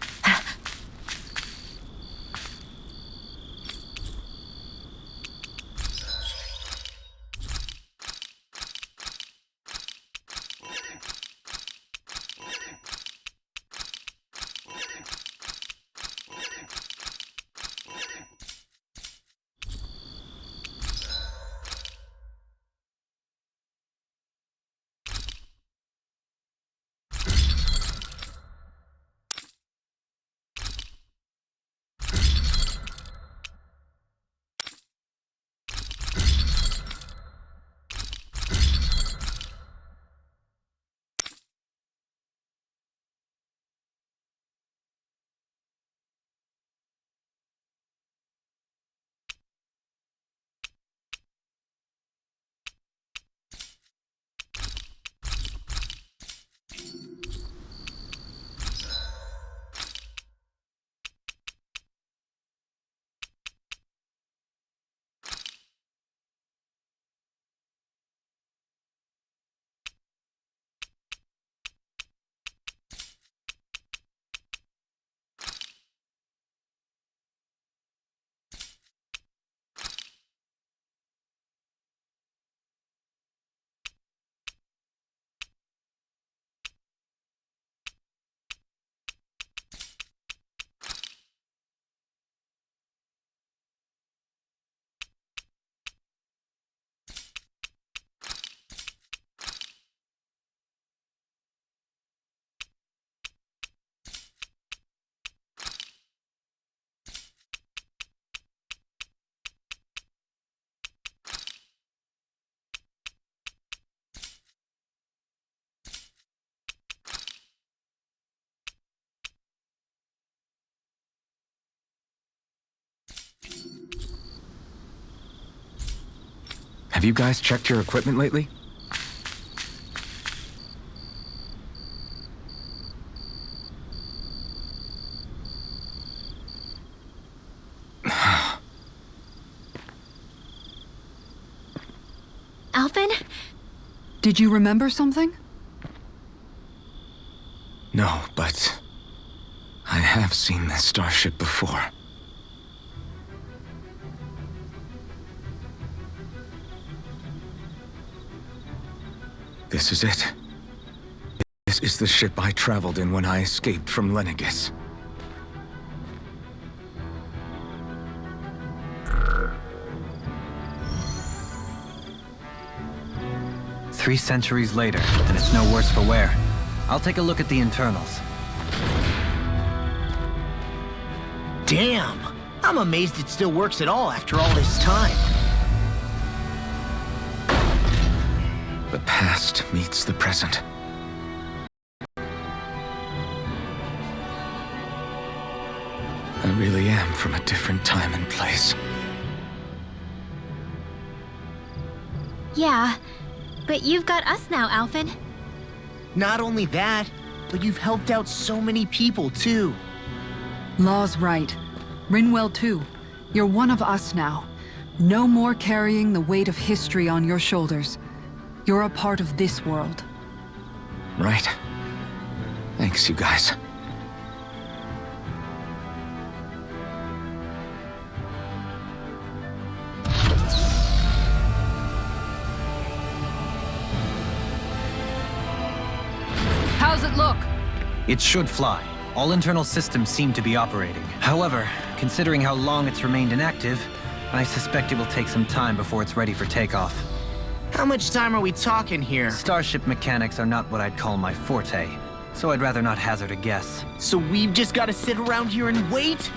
Have you guys checked your equipment lately? Alphen? Did you remember something? No, but I have seen this starship before. This is it. This is the ship I traveled in when I escaped from Lenegis. Three centuries later, and it's no worse for wear. I'll take a look at the internals. Damn! I'm amazed it still works at all after all this time. The past meets the present. I really am from a different time and place. Yeah, but you've got us now, Alphen. Not only that, but you've helped out so many people, too. Law's right. Rinwell too. You're one of us now. No more carrying the weight of history on your shoulders. You're a part of this world. Right. Thanks, you guys. How's it look? It should fly. All internal systems seem to be operating. However, considering how long it's remained inactive, I suspect it will take some time before it's ready for takeoff. How much time are we talking here? Starship mechanics are not what I'd call my forte, so I'd rather not hazard a guess. So we've just got to sit around here and wait?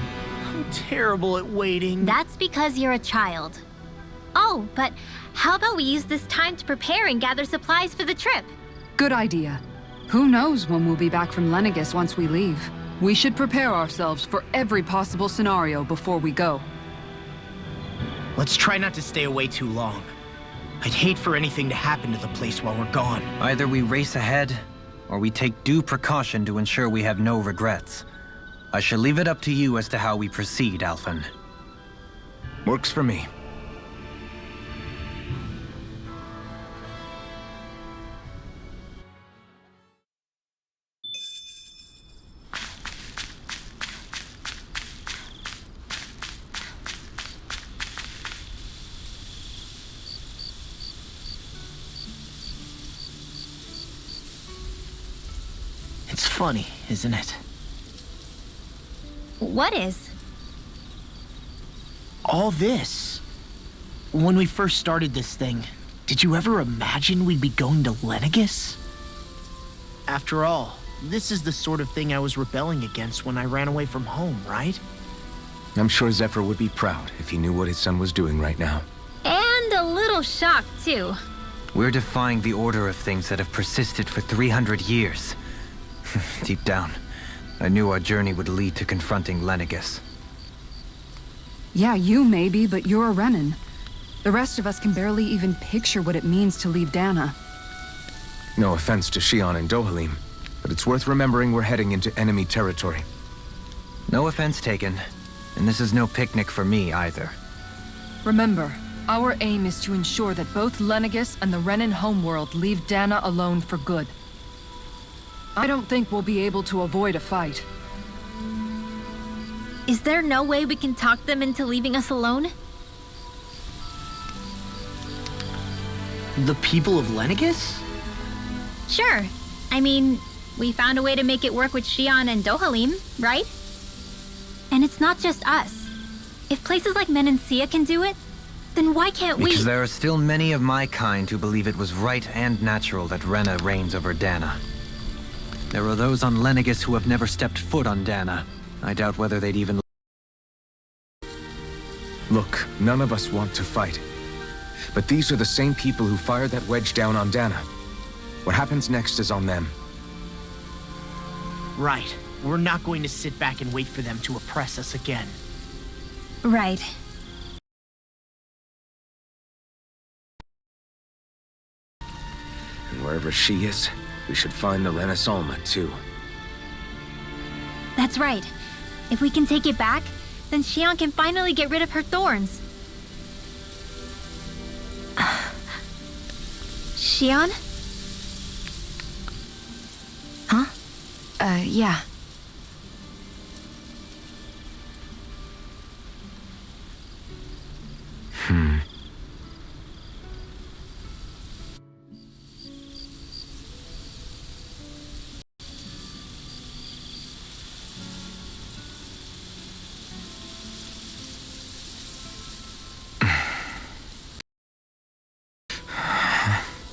I'm terrible at waiting. That's because you're a child. Oh, but how about we use this time to prepare and gather supplies for the trip? Good idea. Who knows when we'll be back from Lenegis once we leave? We should prepare ourselves for every possible scenario before we go. Let's try not to stay away too long. I'd hate for anything to happen to the place while we're gone. Either we race ahead, or we take due precaution to ensure we have no regrets. I shall leave it up to you as to how we proceed, Alphen. Works for me. It's funny, isn't it? What is? All this. When we first started this thing, did you ever imagine we'd be going to Lenegis? After all, this is the sort of thing I was rebelling against when I ran away from home, right? I'm sure Zephyr would be proud if he knew what his son was doing right now. And a little shocked, too. We're defying the order of things that have persisted for 300 years. Deep down, I knew our journey would lead to confronting Lenegis. Yeah, you maybe, but you're a Renan. The rest of us can barely even picture what it means to leave Dana. No offense to Shion and Dohalim, but it's worth remembering we're heading into enemy territory. No offense taken, and this is no picnic for me either. Remember, our aim is to ensure that both Lenegis and the Renan homeworld leave Dana alone for good. I don't think we'll be able to avoid a fight. Is there no way we can talk them into leaving us alone? The people of Lenegis? Sure. I mean, we found a way to make it work with Shion and Dohalim, right? And it's not just us. If places like Menancia can do it, then why can't we? Because there are still many of my kind who believe it was right and natural that Rena reigns over Dana. There are those on Lenegis who have never stepped foot on Dana. I doubt whether they'd even... Look, none of us want to fight. But these are the same people who fired that wedge down on Dana. What happens next is on them. Right. We're not going to sit back and wait for them to oppress us again. Right. And wherever she is, we should find the Renaissance too. That's right. If we can take it back, then Shion can finally get rid of her thorns. Shion? Huh? Yeah.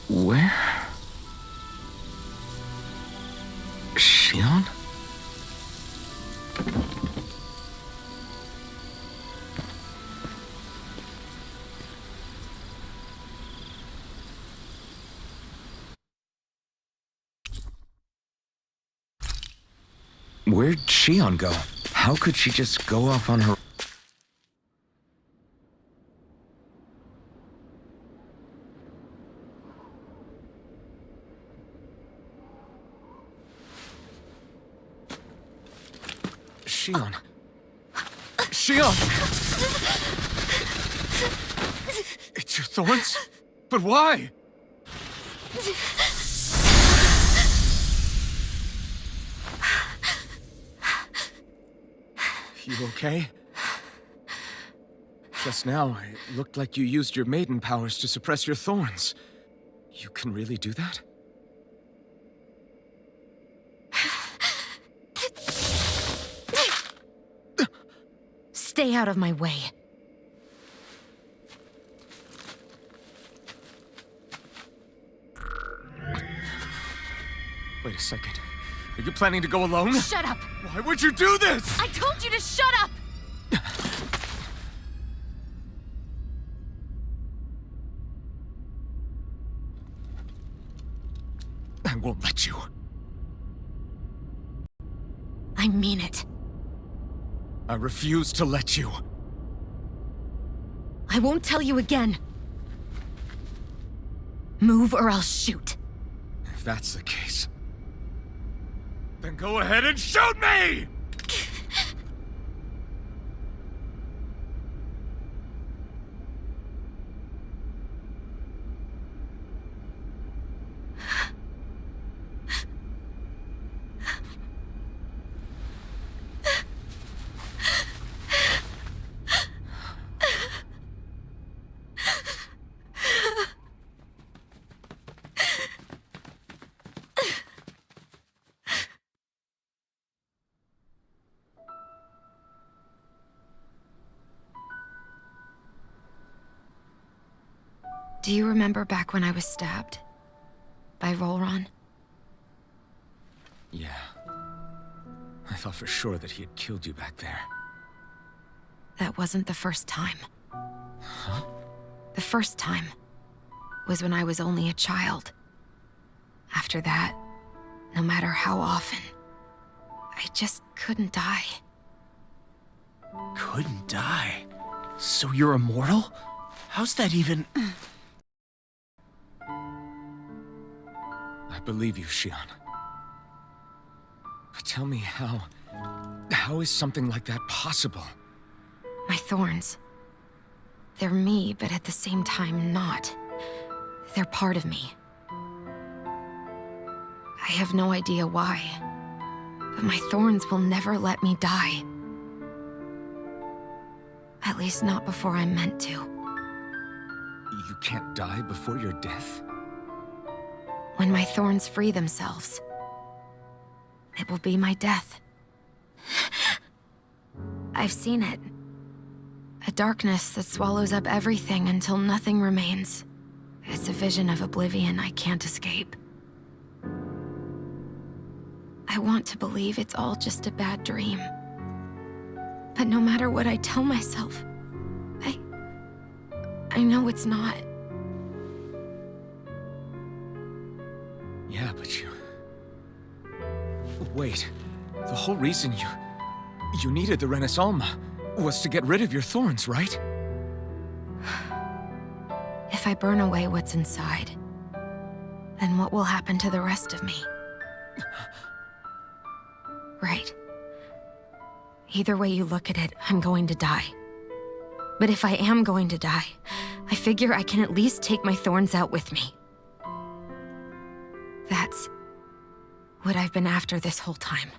Where? Shion? Where'd Shion go? How could she just go off on her... Shion. Shion! It's your thorns? But why? You okay? Just now, it looked like you used your maiden powers to suppress your thorns. You can really do that? Stay out of my way. Wait a second. Are you planning to go alone? Shut up! Why would you do this? I told you to shut up! I mean it. I refuse to let you. I won't tell you again. Move or I'll shoot. If that's the case, then go ahead and shoot me! Do you remember back when I was stabbed? By Volron? Yeah. I thought for sure that he had killed you back there. That wasn't the first time. Huh? The first time was when I was only a child. After that, no matter how often, I just couldn't die. Couldn't die? So you're immortal? How's that even... I believe you, Xion. But tell me how... How is something like that possible? My thorns. They're me, but at the same time not. They're part of me. I have no idea why, but my thorns will never let me die. At least not before I'm meant to. You can't die before your death? When my thorns free themselves, it will be my death. I've seen it. A darkness that swallows up everything until nothing remains. It's a vision of oblivion I can't escape. I want to believe it's all just a bad dream. But no matter what I tell myself, I know it's not. Yeah, but you... Wait. The whole reason you needed the Renaissance was to get rid of your thorns, right? If I burn away what's inside, then what will happen to the rest of me? Right. Either way you look at it, I'm going to die. But if I am going to die, I figure I can at least take my thorns out with me. That's what I've been after this whole time.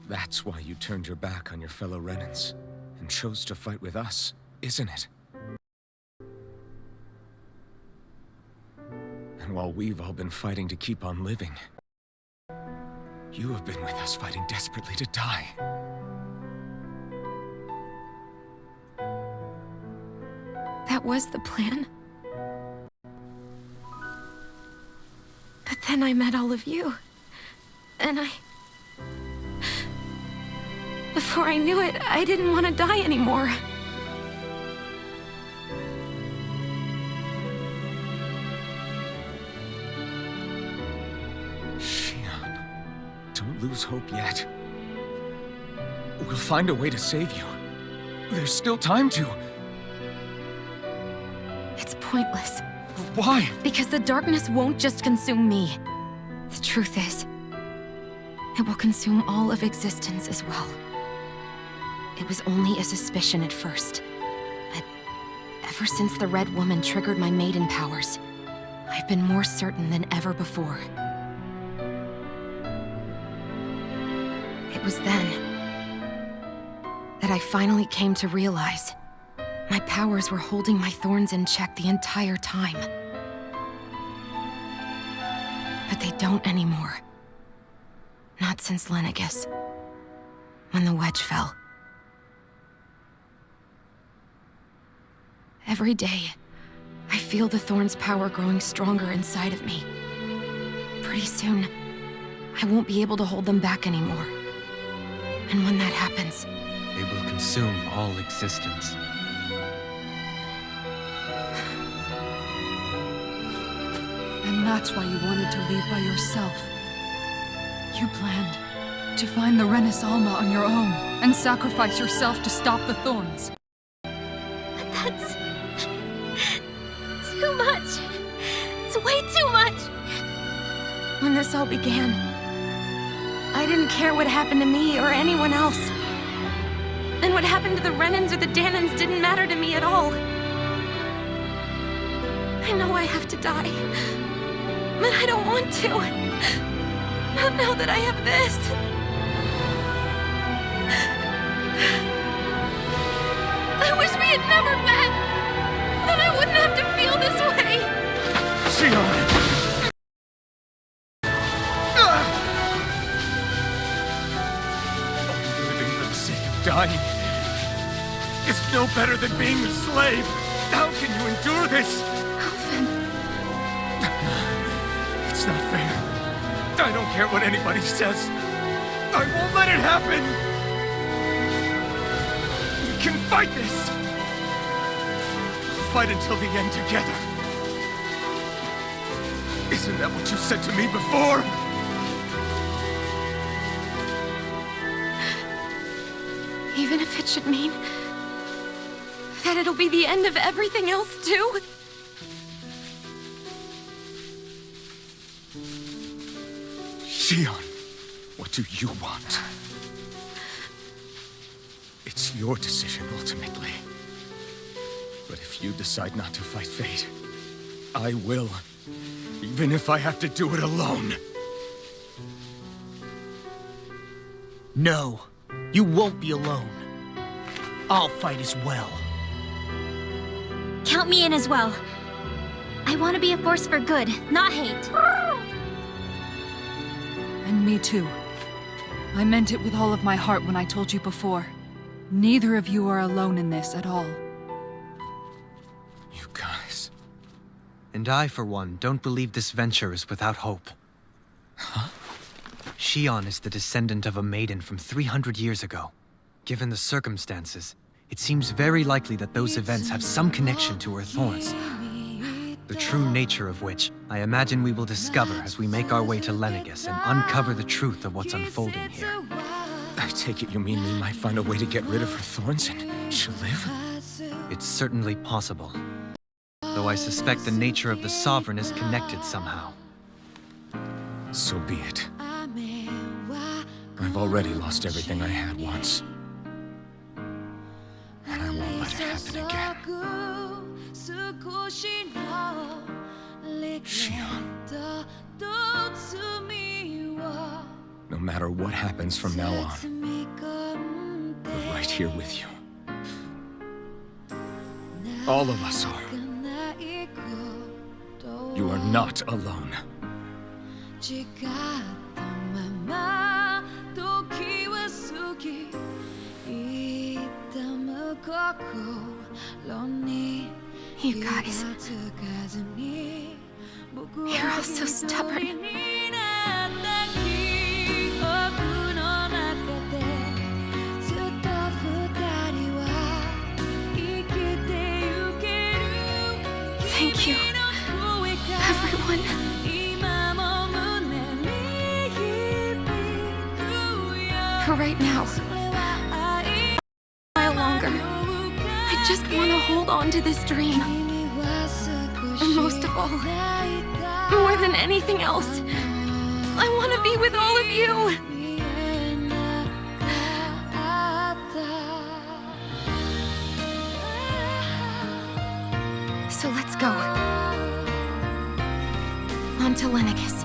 That's why you turned your back on your fellow Renans and chose to fight with us, isn't it? And while we've all been fighting to keep on living, you have been with us fighting desperately to die. That was the plan. But then I met all of you. And before I knew it, I didn't want to die anymore. Xion, don't lose hope yet. We'll find a way to save you. There's still time to. It's pointless. Why? Because the darkness won't just consume me. The truth is, it will consume all of existence as well. It was only a suspicion at first, but ever since the Red Woman triggered my maiden powers, I've been more certain than ever before. It was then that I finally came to realize my powers were holding my thorns in check the entire time. But they don't anymore. Not since Lenegis, when the wedge fell. Every day, I feel the thorn's power growing stronger inside of me. Pretty soon, I won't be able to hold them back anymore. And when that happens, They will consume all existence. And that's why you wanted to leave by yourself. You planned to find the Renis Alma on your own and sacrifice yourself to stop the Thorns. But that's... too much. It's way too much. When this all began, I didn't care what happened to me or anyone else. And what happened to the Renans or the Danans didn't matter to me at all. I know I have to die, but I don't want to. Not now that I have this. I wish we had never met. Then I wouldn't have to feel this way. Shion! Living for the sake of dying is no better than being a slave. How can you endure this? Alphen. It's not fair. I don't care what anybody says. I won't let it happen. We can fight this. Fight until the end together. Isn't that what you said to me before? Even if it should mean that it'll be the end of everything else, too? Shion, what do you want? It's your decision, ultimately. But if you decide not to fight fate, I will. Even if I have to do it alone. No, you won't be alone. I'll fight as well. Count me in as well. I want to be a force for good, not hate. And me too. I meant it with all of my heart when I told you before. Neither of you are alone in this at all. You guys... And I, for one, don't believe this venture is without hope. Huh? Shion is the descendant of a maiden from 300 years ago. Given the circumstances, it seems very likely that those events have some connection to her thorns. The true nature of which, I imagine we will discover as we make our way to Lenegis and uncover the truth of what's unfolding here. I take it you mean we might find a way to get rid of her thorns and she'll live? It's certainly possible. Though I suspect the nature of the Sovereign is connected somehow. So be it. I've already lost everything I had once. And I won't let it happen again. Shion. No matter what happens from now on, we're right here with you. All of us are. You are not alone. You guys... You're all so stubborn. Thank you, everyone. For right now, a while longer, I just want to hold on to this dream. And most of all, more than anything else, I want to be with all of you. So let's go. On to Lenegis.